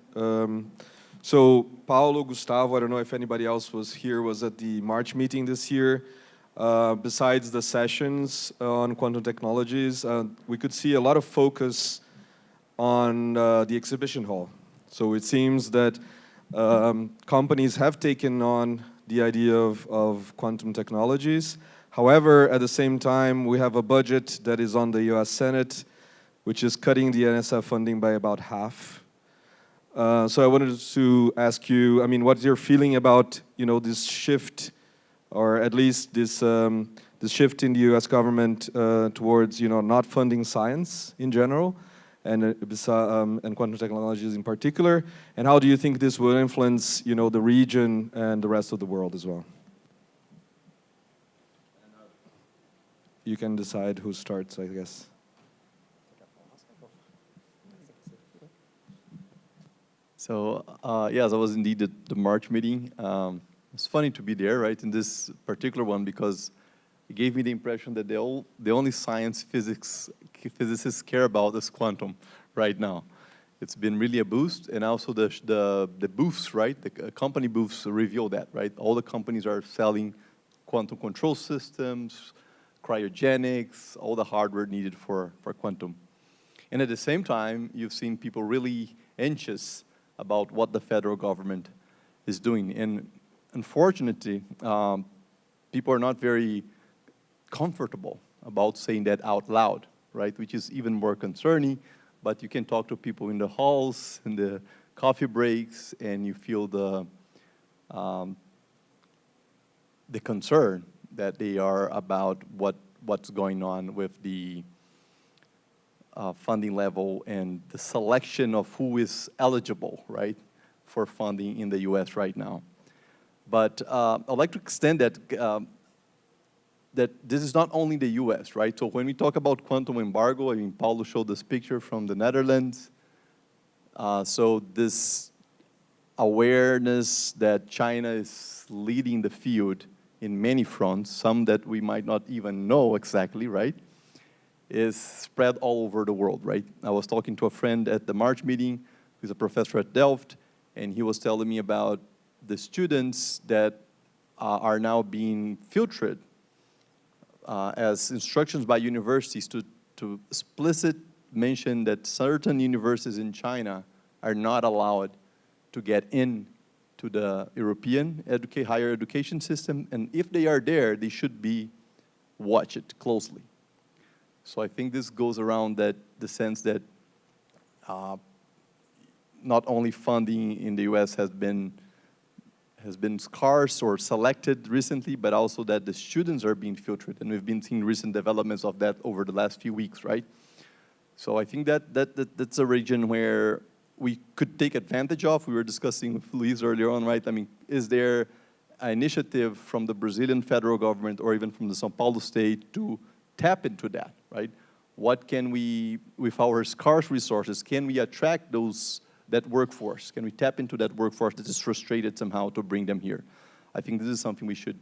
So Paulo, Gustavo, I don't know if anybody else was here, was at the March meeting this year. Besides the sessions on quantum technologies, we could see a lot of focus on the exhibition hall. So it seems that companies have taken on the idea of quantum technologies. However, at the same time, we have a budget that is on the US Senate, which is cutting the NSF funding by about half. So I wanted to ask you, I mean, what's your feeling about, this shift, or at least this shift in the U.S. government towards, not funding science in general, and quantum technologies in particular, and how do you think this will influence, the region and the rest of the world as well? You can decide who starts, I guess. So, yes, I was indeed at the March meeting. It's funny to be there, right, in this particular one, because it gave me the impression that the only science physicists care about is quantum right now. It's been really a boost, and also the booths, right, the company booths reveal that, right? All the companies are selling quantum control systems, cryogenics, all the hardware needed for quantum. And at the same time, you've seen people really anxious about what the federal government is doing. And unfortunately, people are not very comfortable about saying that out loud, right? Which is even more concerning, but you can talk to people in the halls, in the coffee breaks, and you feel the concern that they are about what's going on with the funding level and the selection of who is eligible, right, for funding in the U.S. right now. But I'd like to extend that that this is not only the U.S., right? So when we talk about quantum embargo, I mean, Paulo showed this picture from the Netherlands. So this awareness that China is leading the field in many fronts, some that we might not even know exactly, right, is spread all over the world, right? I was talking to a friend at the March meeting, who's a professor at Delft, and he was telling me about the students that are now being filtered as instructions by universities to explicit mention that certain universities in China are not allowed to get in to the European higher education system, and if they are there, they should be watched closely. So I think this goes around the sense that not only funding in the U.S. has been scarce or selected recently, but also that the students are being filtered, and we've been seeing recent developments of that over the last few weeks, right? So I think that's a region where we could take advantage of. We were discussing with Luis earlier on, right? I mean, is there an initiative from the Brazilian federal government or even from the São Paulo state to tap into that, right? What can we, with our scarce resources, can we attract that workforce? Can we tap into that workforce that is frustrated somehow to bring them here? I think this is something we should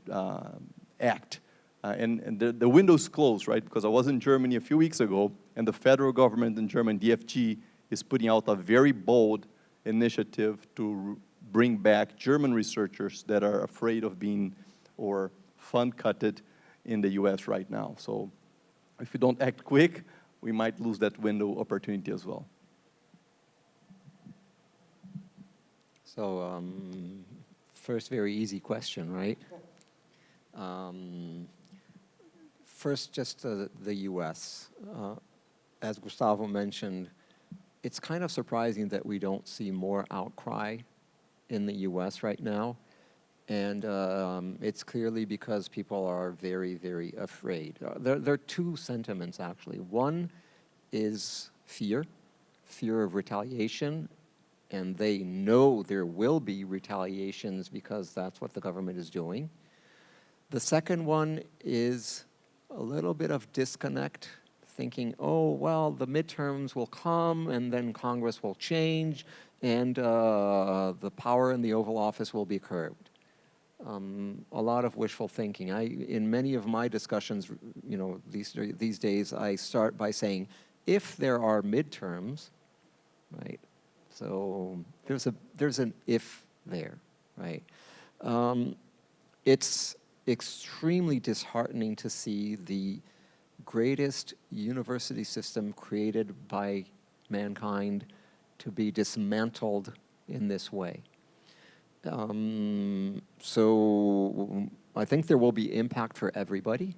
act. And the window's closed, right? Because I was in Germany a few weeks ago, and the federal government in Germany, DFG, is putting out a very bold initiative to bring back German researchers that are afraid of being or fund cutted in the US right now. So if we don't act quick, we might lose that window opportunity as well. So first, very easy question, right? First, just the US. As Gustavo mentioned, it's kind of surprising that we don't see more outcry in the US right now. And it's clearly because people are very, very afraid. There are two sentiments, actually. One is fear of retaliation, and they know there will be retaliations because that's what the government is doing. The second one is a little bit of disconnect, thinking, oh, well, the midterms will come, and then Congress will change, and the power in the Oval Office will be curbed. A lot of wishful thinking. In many of my discussions, these days, I start by saying, if there are midterms, right? So there's an if there, right? It's extremely disheartening to see the greatest university system created by mankind to be dismantled in this way. So I think there will be impact for everybody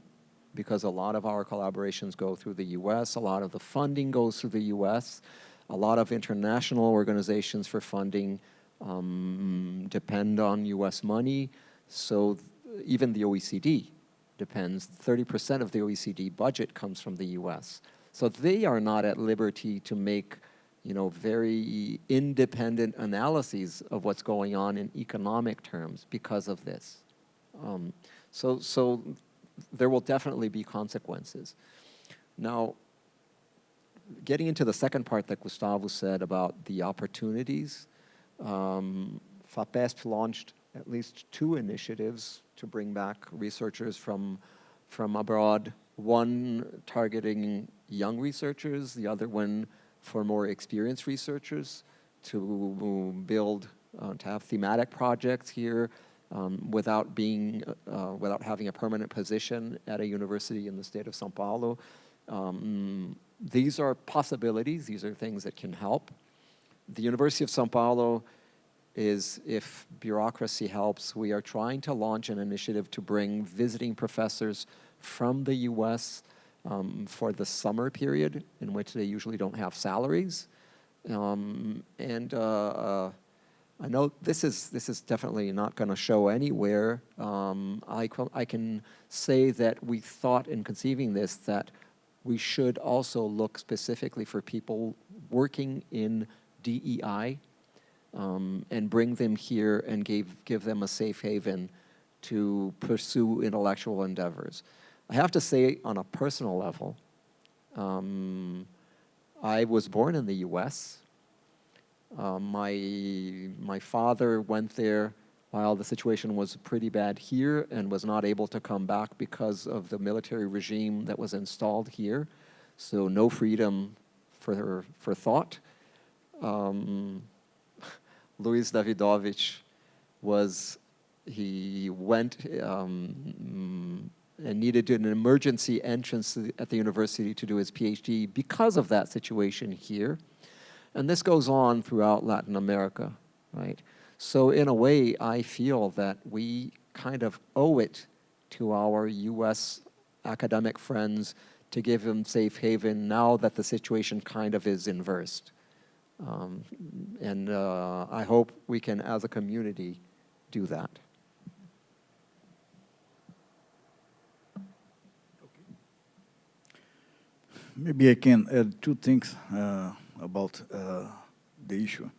because a lot of our collaborations go through the US, a lot of the funding goes through the US. A lot of international organizations for funding depend on US money, so even the OECD depends. 30% of the OECD budget comes from the US. So they are not at liberty to make, you know, very independent analyses of what's going on in economic terms because of this. So there will definitely be consequences. Now, getting into the second part that Gustavo said about the opportunities, FAPESP launched at least 2 initiatives to bring back researchers from abroad, one targeting young researchers, the other one for more experienced researchers to build, to have thematic projects here without having a permanent position at a university in the state of São Paulo. These are possibilities, these are things that can help. The University of São Paulo is, if bureaucracy helps, we are trying to launch an initiative to bring visiting professors from the US for the summer period, in which they usually don't have salaries. I know this is definitely not going to show anywhere. I can say that we thought in conceiving this that we should also look specifically for people working in DEI and bring them here and give them a safe haven to pursue intellectual endeavors. I have to say, on a personal level, I was born in the US. My father went there while the situation was pretty bad here and was not able to come back because of the military regime that was installed here. So no freedom for thought. Luis Davidovich he went and needed an emergency entrance at the university to do his PhD because of that situation here. And this goes on throughout Latin America, right? So in a way, I feel that we kind of owe it to our US academic friends to give them safe haven now that the situation kind of is inversed. I hope we can, as a community, do that. Maybe I can add 2 things about the issue.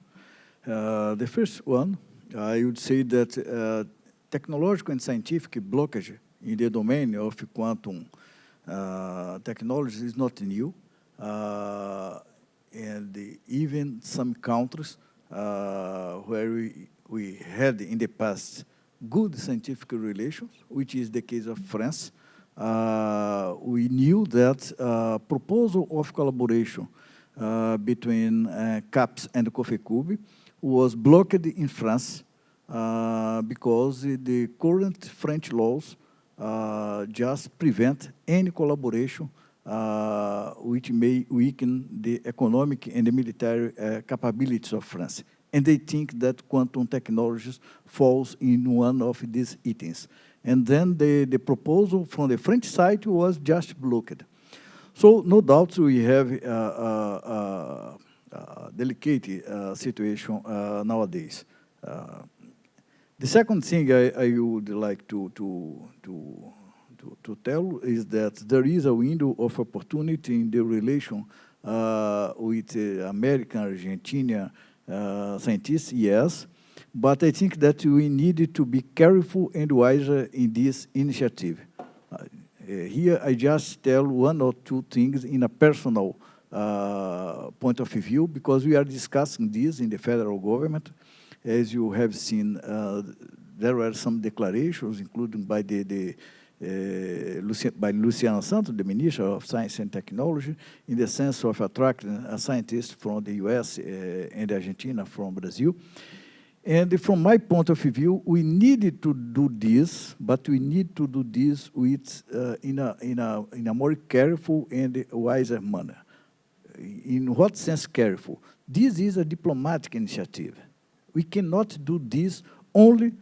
The first one, I would say that technological and scientific blockage in the domain of quantum technology is not new. And even some countries where we had in the past good scientific relations, which is the case of France, we knew that proposal of collaboration between CAPES and COFECUB was blocked in France because the current French laws just prevent any collaboration which may weaken the economic and the military capabilities of France. And they think that quantum technologies falls in one of these items. And then the proposal from the French side was just blocked. So no doubt we have a delicate situation nowadays. The second thing I would like to tell is that there is a window of opportunity in the relation with American, Argentina scientists, yes, but I think that we need to be careful and wiser in this initiative. Here I just tell 1 or 2 things in a personal point of view, because we are discussing this in the federal government. As you have seen, there were some declarations, including by Luciano Santos, the Minister of Science and Technology, in the sense of attracting a scientist from the US and Argentina from Brazil. And from my point of view, we needed to do this, but we need to do this with in a more careful and wiser manner. In what sense careful? This is a diplomatic initiative. We cannot do this only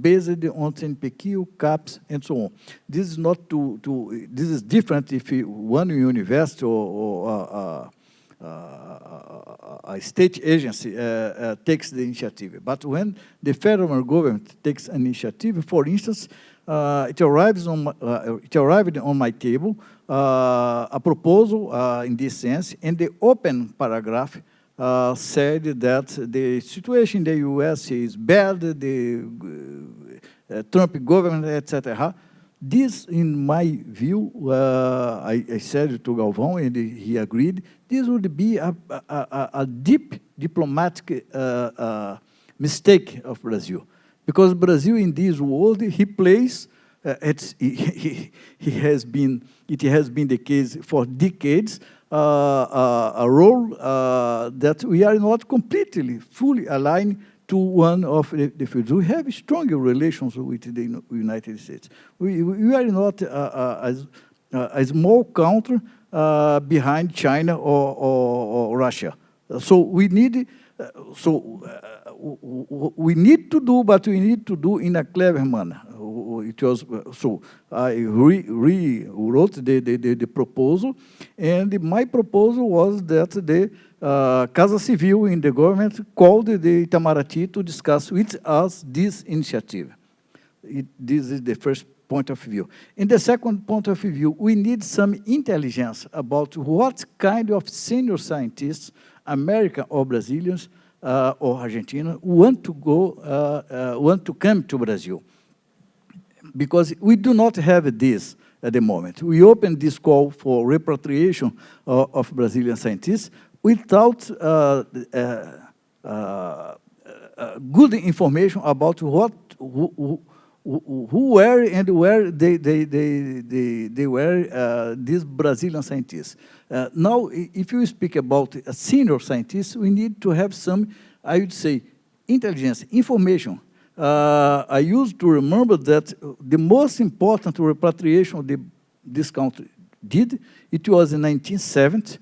based on CNPq, CAPES, and so on. This is not this is different if one university or a state agency takes the initiative. But when the federal government takes an initiative, for instance, it arrived on my table a proposal in this sense, and the open paragraph said that the situation in the US is bad, the Trump government, etc. This, in my view, I said to Galvão, and he agreed, this would be a deep diplomatic mistake of Brazil. Because Brazil, in this world, he plays, it has been the case for decades, a role that we are not completely, fully aligned to one of the fields. We have stronger relations with the United States. We are not a small country behind China or Russia. So we need to do, but we need to do in a clever manner. It was so I rewrote the proposal, and my proposal was that the Casa Civil in the government called the Itamaraty to discuss with us this initiative. This is the first point of view. In the second point of view, we need some intelligence about what kind of senior scientists, American or Brazilians or Argentina, want to come to Brazil. Because we do not have this at the moment. We opened this call for repatriation of Brazilian scientists without good information about who were and where they were these Brazilian scientists. Now, if you speak about a senior scientist, we need to have some, I would say, intelligence, information. I used to remember that the most important repatriation this country did, it was in 1970.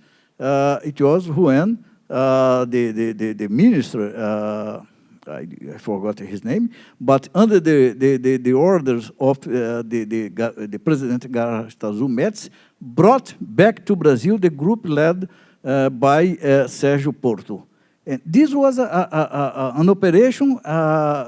It was when the minister, I forgot his name, but under the orders of the President Gustavo Médici, brought back to Brazil the group led by Sérgio Porto. And this was an operation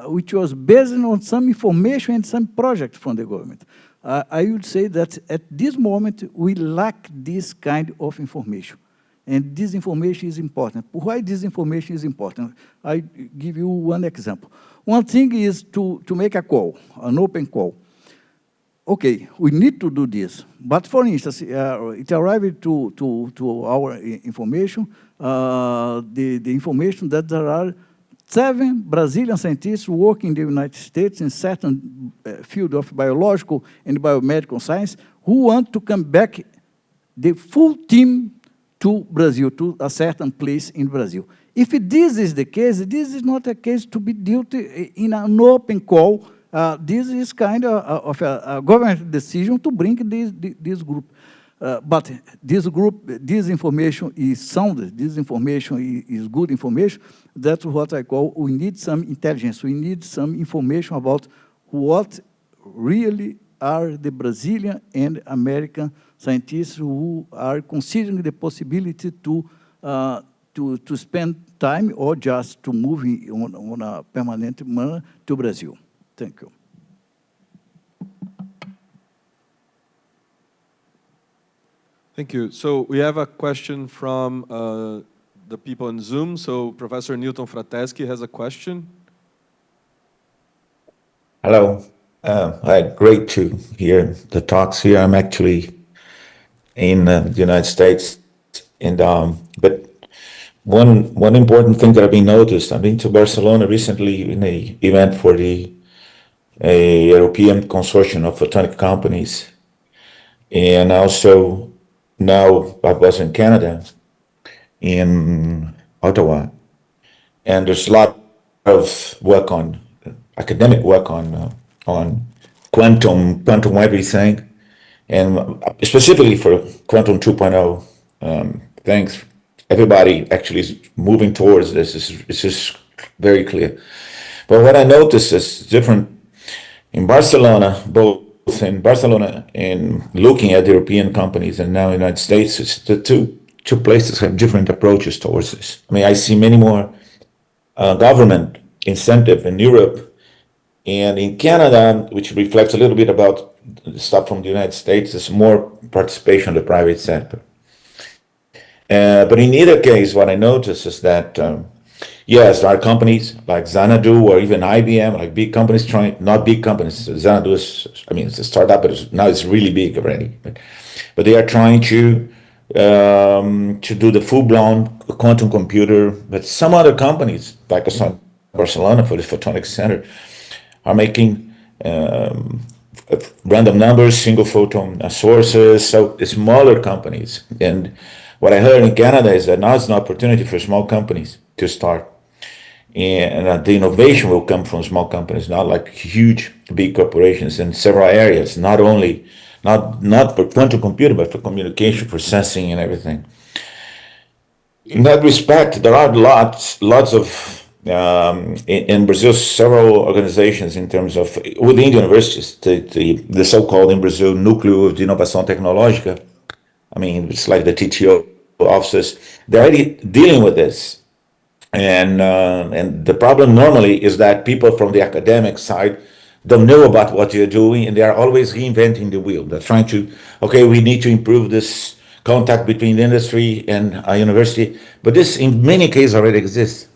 which was based on some information and some project from the government. I would say that at this moment, we lack this kind of information. And this information is important. Why this information is important? I give you one example. One thing is to make a call, an open call. Okay, we need to do this. But for instance, it arrived to our information, the information that there are 7 Brazilian scientists working in the United States in certain field of biological and biomedical science who want to come back, the full team, to Brazil, to a certain place in Brazil. If this is the case, this is not a case to be dealt in an open call. This is kind of a government decision to bring this group. But this information is sound, this information is good information. That's what I call, we need some intelligence. We need some information about what really are the Brazilian and American scientists who are considering the possibility to spend time or just to move on a permanent manner to Brazil. Thank you. Thank you. So we have a question from the people in Zoom. So Professor Newton Frateschi has a question. Hello. Great to hear the talks here. I'm actually in the United States, and but one important thing that I've been noticed. I've been to Barcelona recently in an event for a European consortium of photonic companies, and also now I was in Canada, in Ottawa, and there's a lot of work on academic work on quantum everything. And specifically for Quantum 2.0, things, everybody actually is moving towards this. It's just very clear. But what I noticed is different in Barcelona, both in Barcelona and looking at European companies and now in the United States, it's the two places have different approaches towards this. I mean, I see many more government incentive in Europe and in Canada, which reflects a little bit about the stuff from the United States, is more participation of the private sector. But in either case, what I notice is that, yes, there are companies like Xanadu or even IBM, like big companies trying, not big companies, Xanadu is, I mean, it's a startup, but now it's really big already. But they are trying to do the full-blown quantum computer. But some other companies, like Barcelona for the Photonics Center, are making random numbers, single photon sources, so smaller companies. And what I heard in Canada is that now it's an opportunity for small companies to start. And the innovation will come from small companies, not like huge, big corporations in several areas, not only, not for quantum computing, but for communication, for sensing and everything. In that respect, there are lots of in Brazil, several organizations in terms of within universities, the so-called in Brazil Núcleo de Inovação Tecnológica. I mean, it's like the TTO offices. They're already dealing with this, and the problem normally is that people from the academic side don't know about what you're doing, and they are always reinventing the wheel. They're trying to, okay, we need to improve this contact between the industry and a university, but this in many cases already exists.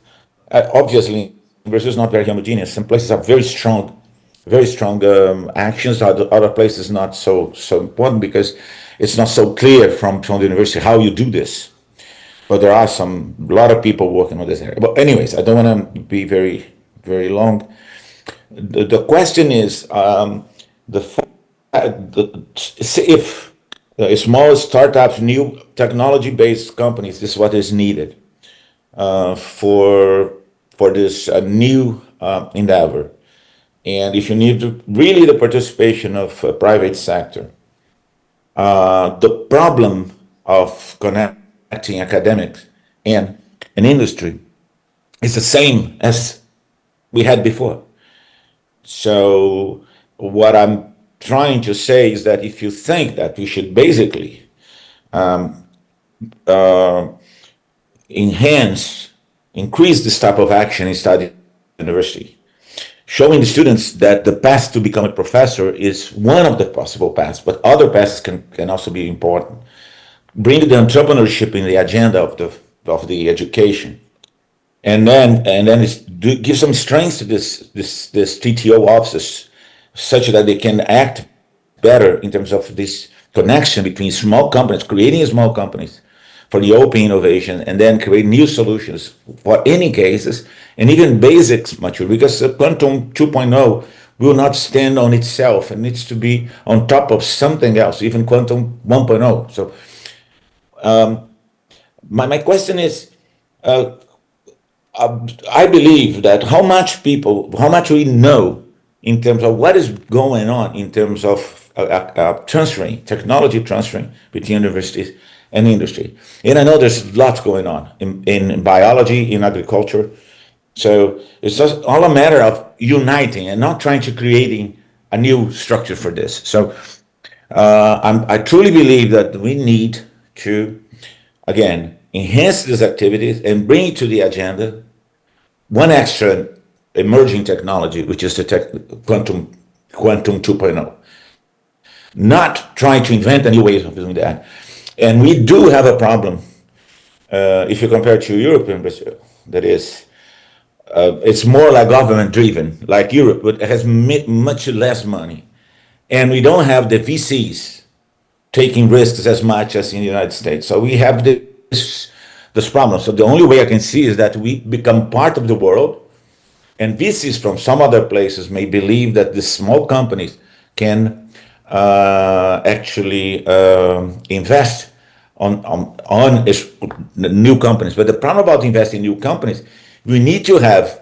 Obviously, Brazil is not very homogeneous. Some places have very strong actions. Other places not so important because it's not so clear from the university how you do this. But there are a lot of people working on this area. But anyways, I don't want to be very long. The question is if small startups, new technology-based companies, this is what is needed for this new endeavor. And if you need really the participation of private sector, the problem of connecting academics and an industry is the same as we had before. So what I'm trying to say is that if you think that we should basically increase this type of action inside the university, showing the students that the path to become a professor is one of the possible paths, but other paths can also be important. Bring the entrepreneurship in the agenda of the education, and then give some strength to this TTO offices, such that they can act better in terms of this connection between small companies, creating small companies for the open innovation, and then create new solutions for any cases, and even basics mature, because Quantum 2.0 will not stand on itself. It needs to be on top of something else, even Quantum 1.0. So my question is, I believe that how much we know in terms of what is going on in terms of technology transferring between universities and industry. And I know there's lots going on in biology, in agriculture. So it's just all a matter of uniting and not trying to creating a new structure for this. So I truly believe that we need to, again, enhance these activities and bring it to the agenda one extra emerging technology, which is the quantum 2.0. Not trying to invent a new way of doing that. And we do have a problem if you compare to Europe and Brazil. That is, it's more like government driven, like Europe, but it has much less money. And we don't have the VCs taking risks as much as in the United States. So we have this problem. So the only way I can see is that we become part of the world, and VCs from some other places may believe that the small companies can actually invest on new companies. But the problem about investing in new companies, we need to have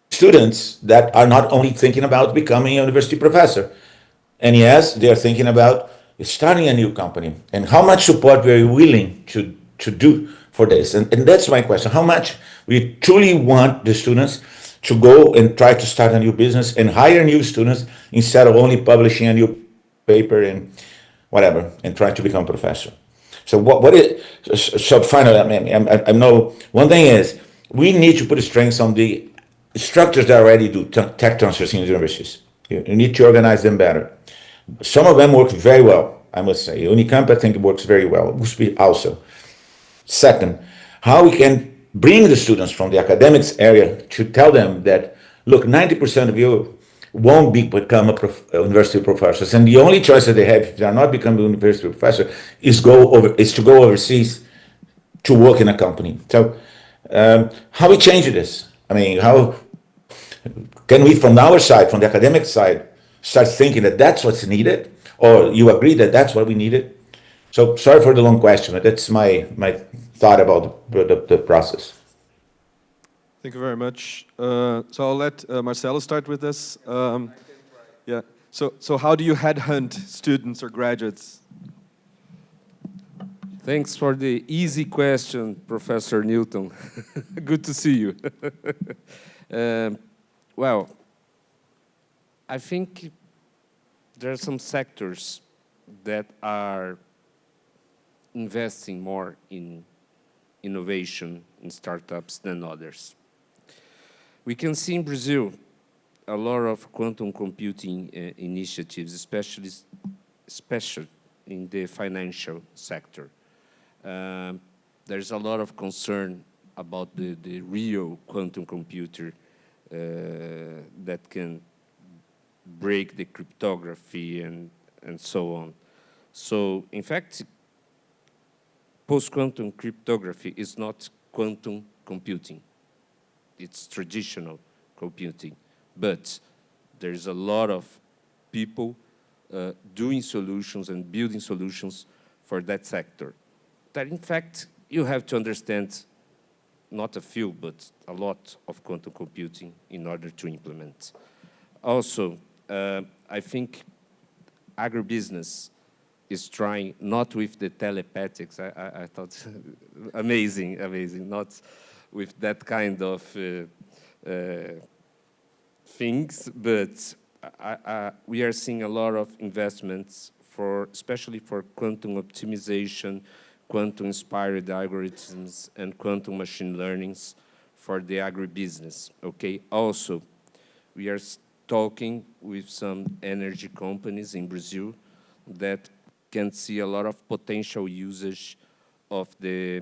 students that are not only thinking about becoming a university professor, and yes, they are thinking about starting a new company, and how much support we are willing to do for this. And that's my question. How much we truly want the students to go and try to start a new business and hire new students instead of only publishing a new paper and whatever and try to become a professor. So so finally, I know one thing is we need to put strength on the structures that already do tech transfers in universities. You need to organize them better. Some of them work very well, I must say. Unicamp, I think, works very well. USP also. Second, how we can bring the students from the academics area to tell them that, look, 90% of you won't become a university professors, and the only choice that they have if they are not becoming a university professor is to go overseas to work in a company. So, how we change this? I mean, how can we, from our side, from the academic side, start thinking that that's what's needed, or you agree that that's what we needed? So sorry for the long question, but that's my thought about the process. Thank you very much. So I'll let Marcelo start with this. Yeah. So how do you headhunt students or graduates? Thanks for the easy question, Professor Newton. Good to see you. Well, I think there are some sectors that are investing more in innovation in startups than others. We can see in Brazil a lot of quantum computing initiatives, especially in the financial sector. There's a lot of concern about the real quantum computer that can break the cryptography and so on. So, in fact, post-quantum cryptography is not quantum computing. It's traditional computing. But there's a lot of people doing solutions and building solutions for that sector. That, in fact, you have to understand not a few, but a lot of quantum computing in order to implement. Also, I think agribusiness is trying, not with the telepathics, I thought, amazing, not with that kind of things, but we are seeing a lot of investments especially for quantum optimization, quantum-inspired algorithms, and quantum machine learnings for the agribusiness, okay? Also, we are talking with some energy companies in Brazil that can see a lot of potential usage of the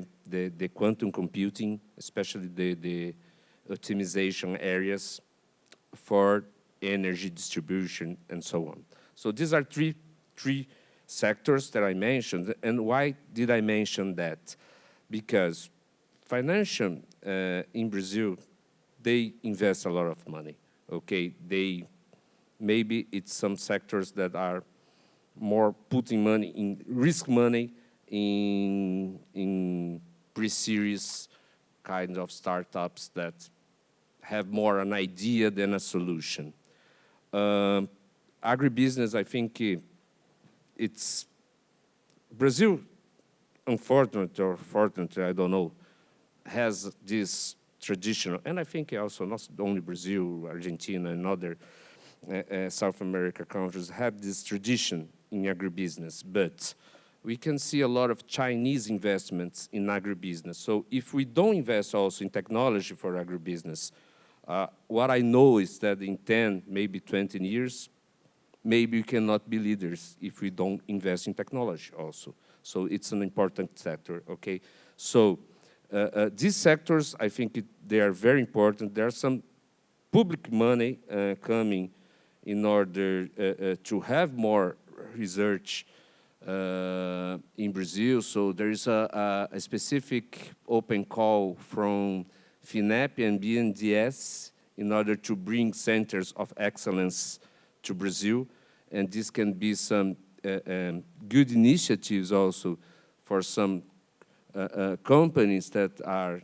quantum computing, especially the optimization areas for energy distribution and so on. So these are three sectors that I mentioned. And why did I mention that? Because financial in Brazil, they invest a lot of money, okay? Maybe it's some sectors that are more putting money in, risk money in pre-series kind of startups that have more an idea than a solution. Agribusiness, I think it's Brazil, unfortunately or fortunately, I don't know, has this traditional, and I think also not only Brazil, Argentina, and other South American countries have this tradition in agribusiness, but we can see a lot of Chinese investments in agribusiness. So if we don't invest also in technology for agribusiness, what I know is that in 10, maybe 20 years, maybe we cannot be leaders if we don't invest in technology also. So it's an important sector, okay? So these sectors, I think they are very important. There are some public money coming in order to have more research in Brazil. So there is a specific open call from FINEP and BNDES in order to bring centers of excellence to Brazil. And this can be some good initiatives also for some companies that are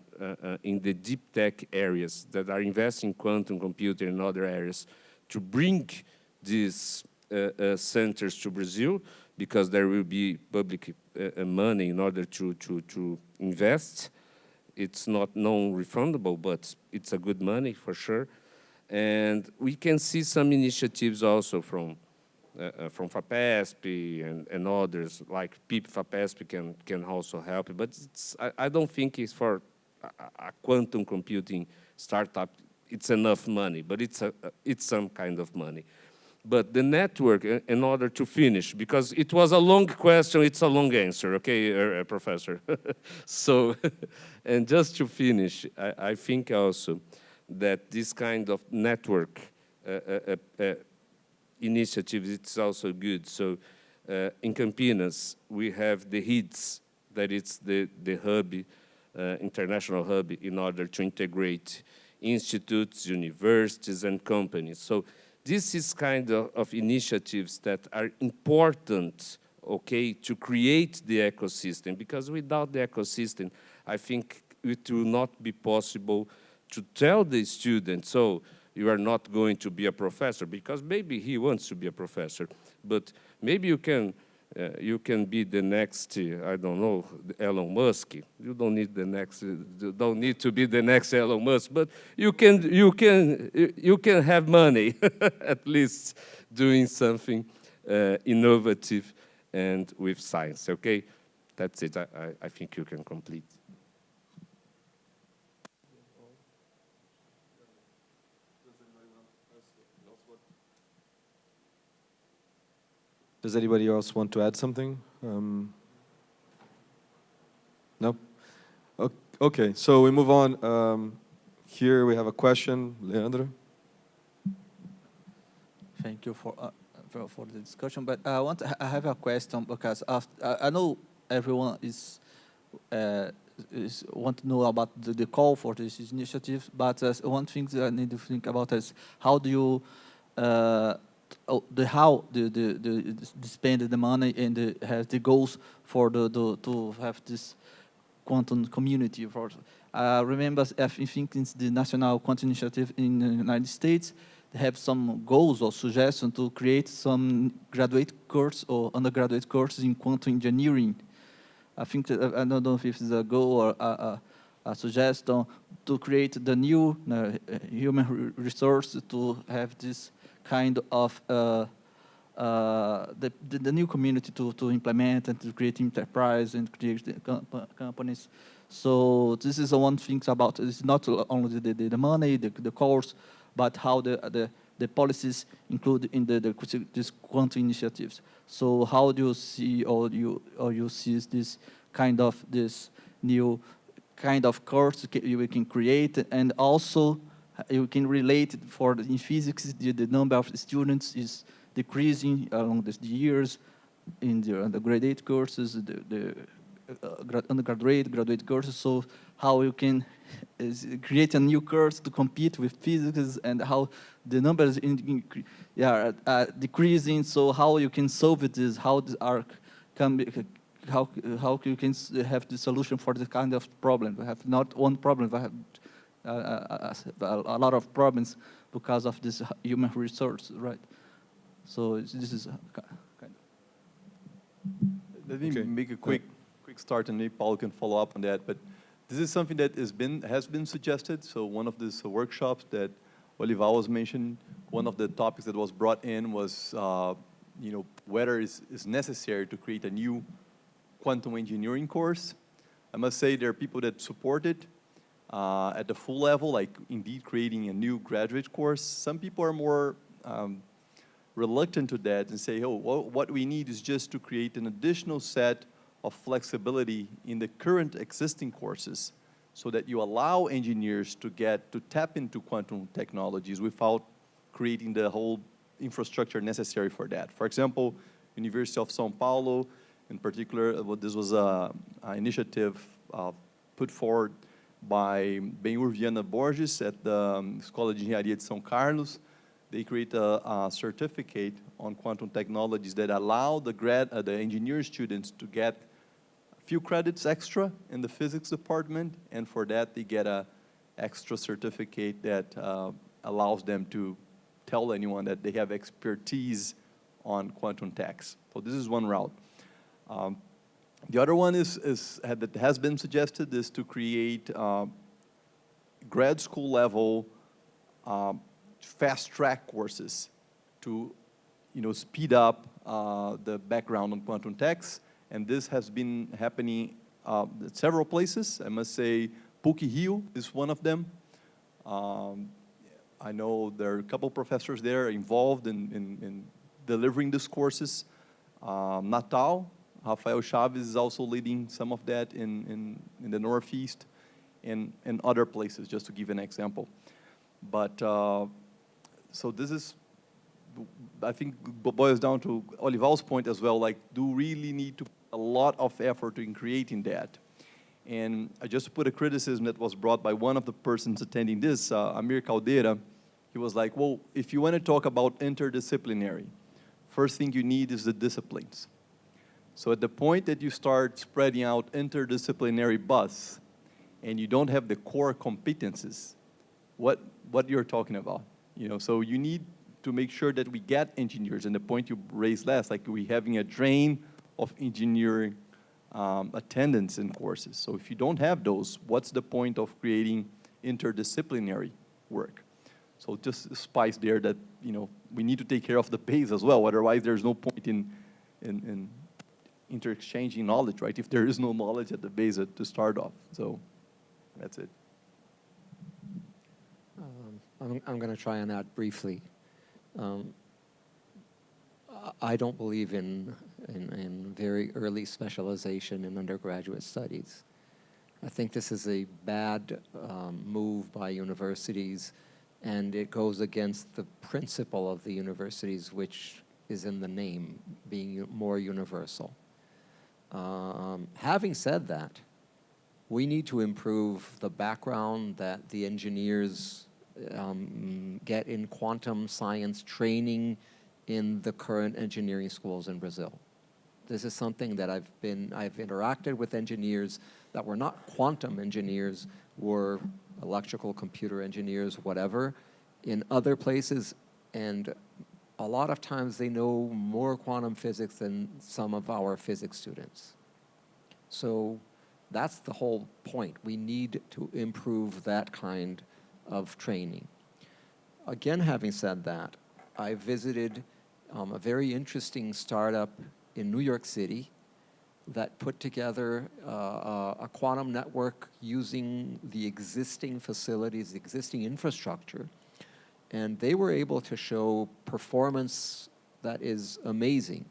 in the deep tech areas, that are investing in quantum computing and other areas, to bring these centers to Brazil, because there will be public money in order to invest. It's not non-refundable, but it's a good money for sure. And we can see some initiatives also from from FAPESP and others, like PIP FAPESP can also help. But I don't think it's for a quantum computing startup, it's enough money, but it's some kind of money. But the network, in order to finish, because it was a long question, it's a long answer, okay, Professor? So, and just to finish, I think also that this kind of network initiatives, it's also good. So in Campinas, we have the HIDS, that it's the hub, international hub, in order to integrate institutes, universities, and companies. So this is kind of initiatives that are important, okay, to create the ecosystem, because without the ecosystem, I think it will not be possible to tell the student, so you are not going to be a professor, because maybe he wants to be a professor, but maybe you can be the next, I don't know, Elon Musk. You don't need the next, don't need to be the next Elon Musk, but you can have money, at least doing something innovative and with science. Okay, that's it. I think you can complete. Does anybody else want to add something? No? Okay, so we move on. Here we have a question, Leandro. Thank you for the discussion, but I have a question, because I know everyone is want to know about the call for this initiative, but one thing that I need to think about is how do you spend the money and have the goals for to have this quantum community. Remember, I think it's the National Quantum Initiative in the United States. They have some goals or suggestions to create some graduate course or undergraduate courses in quantum engineering. I think that, I don't know if it's a goal or a suggestion to create the new human resource to have this kind of the new community to implement and to create enterprise and create companies. So this is one thing about, it's not only the money, the course, but how the policies include in these quantum initiatives. So how do you see, or you see this new kind of course we can create, and also you can relate it in physics, the number of students is decreasing along the years in the undergraduate courses, the undergraduate, graduate courses. So how you can create a new course to compete with physics, and how the numbers are decreasing. So how you can solve this? How you can have the solution for this kind of problem? We have not one problem. We have a lot of problems because of this human resource, right? So this is kind of. Let me make a quick start, and maybe Paulo can follow up on that. But this is something that has been suggested. So one of these workshops that Olival was mentioning, one of the topics that was brought in was, whether it's necessary to create a new quantum engineering course. I must say there are people that support it at the full level, like indeed creating a new graduate course. Some people are more reluctant to that and say, oh, well, what we need is just to create an additional set of flexibility in the current existing courses, so that you allow engineers to tap into quantum technologies without creating the whole infrastructure necessary for that. For example, University of São Paulo, in particular, this was an initiative put forward by Benhur Viana Borges at the Escola de Engenharia de São Carlos. They create a certificate on quantum technologies that allow the engineer students to get a few credits extra in the physics department, and for that they get an extra certificate that allows them to tell anyone that they have expertise on quantum techs. So this is one route. The other one that has been suggested is to create grad school level fast track courses to speed up the background on quantum techs. And this has been happening at several places. I must say, PUC-Rio is one of them. I know there are a couple professors there involved in delivering these courses. Natal, Rafael Chaves is also leading some of that in the Northeast and other places, just to give an example. But, so this is, I think, boils down to Olival's point as well, like, do really need to put a lot of effort in creating that. And I just put a criticism that was brought by one of the persons attending this, Amir Caldeira. He was like, well, if you want to talk about interdisciplinary, first thing you need is the disciplines. So at the point that you start spreading out interdisciplinary bus and you don't have the core competencies, what you're talking about? So you need to make sure that we get engineers. And the point you raised last, like we having a drain of engineering attendance in courses. So if you don't have those, what's the point of creating interdisciplinary work? So just spice there that, we need to take care of the base as well. Otherwise, there's no point in interexchanging knowledge, right? If there is no knowledge at the base to start off. So that's it. I'm going to try and add briefly. I don't believe in very early specialization in undergraduate studies. I think this is a bad move by universities, and it goes against the principle of the universities, which is in the name, being more universal. Having said that, we need to improve the background that the engineers get in quantum science training in the current engineering schools in Brazil. This is something that I've interacted with engineers that were not quantum engineers, were electrical computer engineers, whatever, in other places, and a lot of times they know more quantum physics than some of our physics students. So that's the whole point. We need to improve that kind of training. Again, having said that, I visited a very interesting startup in New York City that put together a quantum network using the existing facilities, the existing infrastructure, and they were able to show performance that is amazing.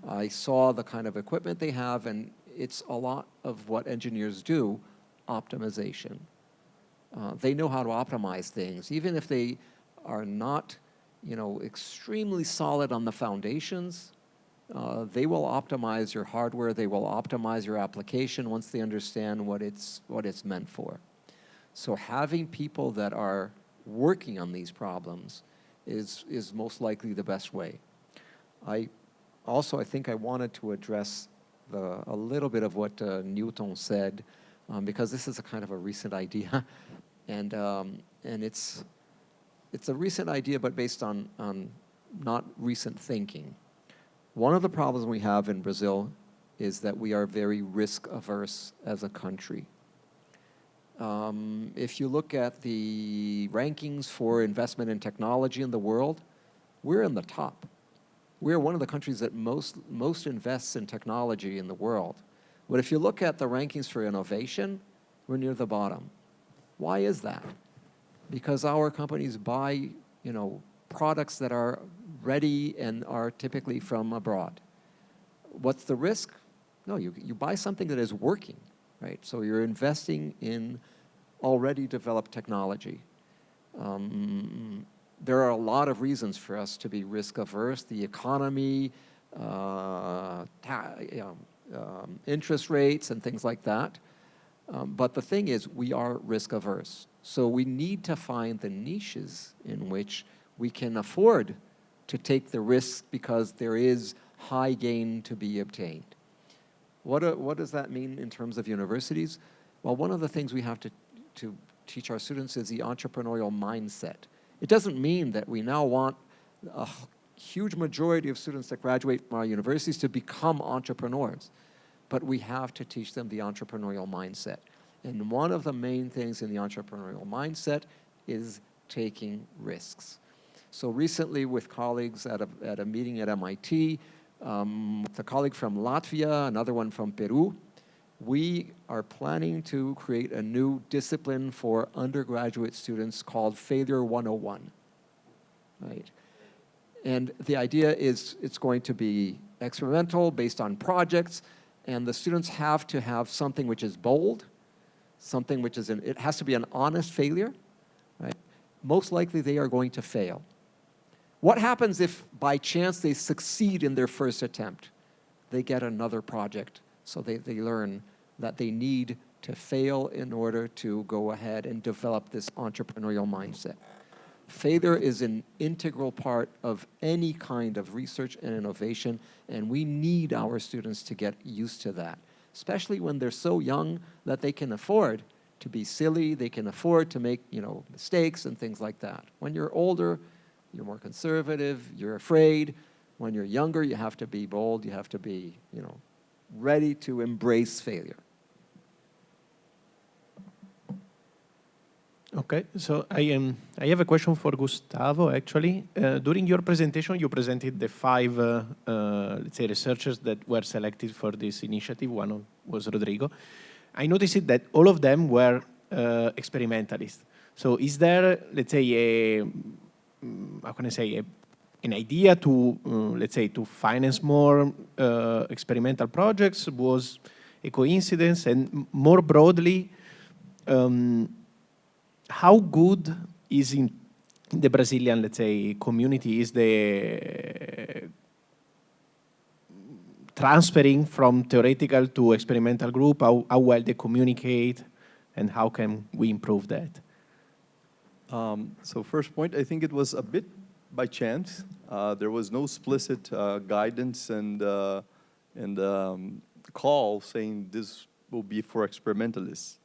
I saw the kind of equipment they have, and it's a lot of what engineers do, optimization. They know how to optimize things, even if they are not, extremely solid on the foundations. They will optimize your hardware. They will optimize your application once they understand what it's meant for. So having people that are working on these problems is most likely the best way. I think I wanted to address a little bit of what Newton said, because this is a kind of a recent idea, and it's a recent idea, but based on not recent thinking. One of the problems we have in Brazil is that we are very risk averse as a country. If you look at the rankings for investment in technology in the world, we're in the top. We're one of the countries that most invests in technology in the world. But if you look at the rankings for innovation, we're near the bottom. Why is that? Because our companies buy, products that are ready and are typically from abroad. What's the risk? No, you buy something that is working, right? So you're investing in already developed technology. There are a lot of reasons for us to be risk averse: the economy, interest rates, and things like that. But the thing is, we are risk averse. So we need to find the niches in which we can afford to take the risk because there is high gain to be obtained. What does that mean in terms of universities? Well, one of the things we have to teach our students is the entrepreneurial mindset. It doesn't mean that we now want a huge majority of students that graduate from our universities to become entrepreneurs, but we have to teach them the entrepreneurial mindset. And one of the main things in the entrepreneurial mindset is taking risks. So recently with colleagues at a meeting at MIT, with a colleague from Latvia, another one from Peru, we are planning to create a new discipline for undergraduate students called Failure 101, right? And the idea is it's going to be experimental, based on projects, and the students have to have something which is bold, something which is, it has to be an honest failure, right? Most likely they are going to fail. What happens if by chance they succeed in their first attempt? They get another project. So they learn that they need to fail in order to go ahead and develop this entrepreneurial mindset. Failure is an integral part of any kind of research and innovation, and we need our students to get used to that, especially when they're so young that they can afford to be silly, they can afford to make, mistakes and things like that. When you're older, you're more conservative, you're afraid. When you're younger, you have to be bold, you have to be, ready to embrace failure. Okay, so I have a question for Gustavo, actually. During your presentation, you presented the 5, let's say, researchers that were selected for this initiative. One was Rodrigo. I noticed that all of them were experimentalists. So is there, let's say, how can I say, an idea to, let's say, to finance more experimental projects? Was a coincidence? And more broadly, how good is in the Brazilian, let's say, community is the transferring from theoretical to experimental group, how well they communicate, and how can we improve that? So first point, I think it was a bit by chance. There was no explicit guidance and call saying this will be for experimentalists.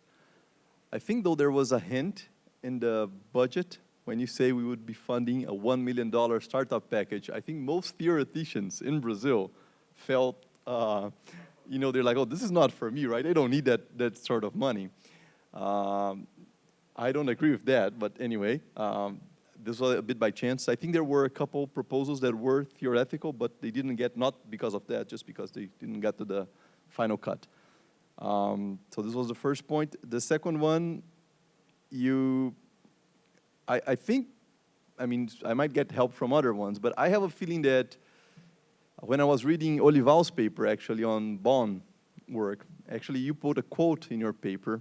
I think though there was a hint in the budget when you say we would be funding a $1 million startup package. I think most theoreticians in Brazil felt, they're like, oh, this is not for me, right? I don't need that sort of money. I don't agree with that, but anyway, this was a bit by chance. I think there were a couple proposals that were theoretical, but they didn't get, not because of that, just because they didn't get to the final cut. So this was the first point. The second one, I think, I might get help from other ones, but I have a feeling that when I was reading Olival's paper, actually, on Bonn work, actually, you put a quote in your paper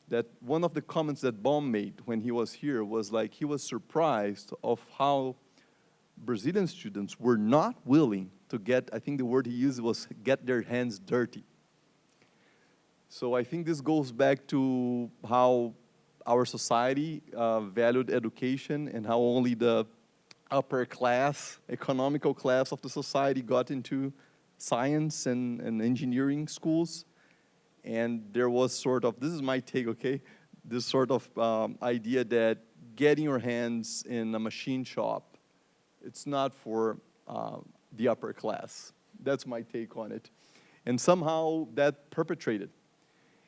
that one of the comments that Bonn made when he was here was like he was surprised of how Brazilian students were not willing to get, I think the word he used was get their hands dirty. So I think this goes back to how our society valued education and how only the upper class, economical class of the society got into science and engineering schools. And there was sort of, this is my take, okay? This sort of idea that getting your hands in a machine shop, it's not for the upper class. That's my take on it. And somehow that perpetrated.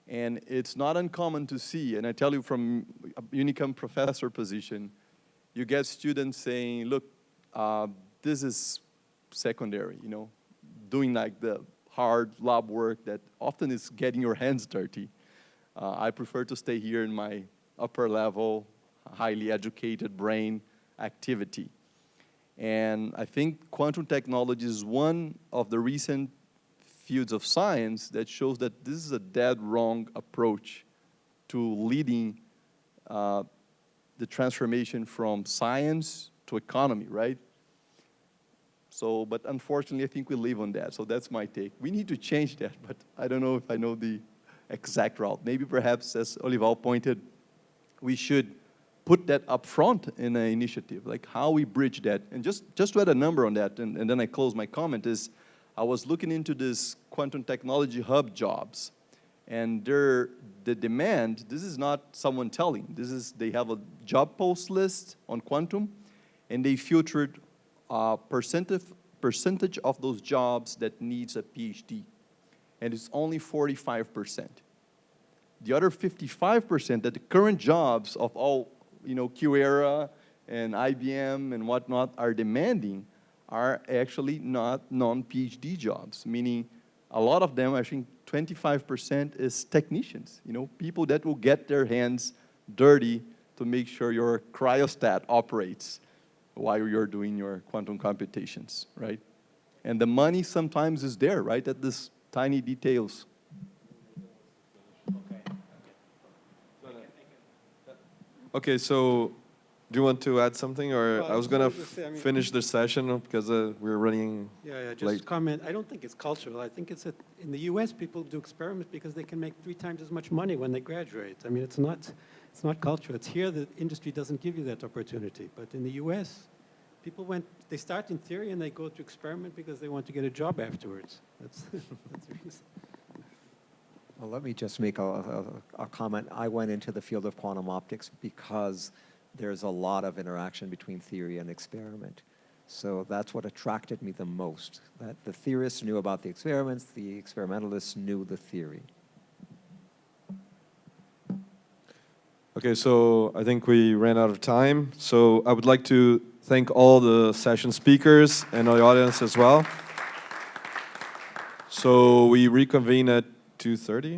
And it's not uncommon to see, and I tell you from a Unicam professor position, you get students saying, look, this is secondary, doing like the hard lab work that often is getting your hands dirty. I prefer to stay here in my upper level, highly educated brain activity. And I think quantum technology is one of the recent fields of science that shows that this is a dead wrong approach to leading the transformation from science to economy, right? So, but unfortunately, I think we live on that. So that's my take. We need to change that, but I don't know if I know the exact route. Maybe perhaps, as Olival pointed, we should put that up front in an initiative, like how we bridge that. And just to add a number on that, and then I close my comment, is I was looking into this quantum technology hub jobs, and the demand, this is not someone telling, they have a job post list on quantum, and they filtered percentage of those jobs that needs a PhD, and it's only 45%. The other 55% that the current jobs of all, QERA and IBM and whatnot are demanding are actually not non-PhD jobs, meaning a lot of them, I think 25% is technicians, people that will get their hands dirty to make sure your cryostat operates while you're doing your quantum computations, right? And the money sometimes is there, right, at these tiny details. Okay, so do you want to add something, or Well, I was gonna I mean- finish the session because we're running. Yeah, just late. comment. I don't think it's cultural. I think it's that in the U.S. people do experiments because they can make 3 times as much money when they graduate. I mean, it's not cultural. It's here the industry doesn't give you that opportunity. But in the U.S., people they start in theory and they go to experiment because they want to get a job afterwards. That's the reason. Well, let me just make a comment. I went into the field of quantum optics because there's a lot of interaction between theory and experiment. So that's what attracted me the most, that the theorists knew about the experiments, the experimentalists knew the theory. Okay, so I think we ran out of time. So I would like to thank all the session speakers and the audience as well. So we reconvene at 2:30.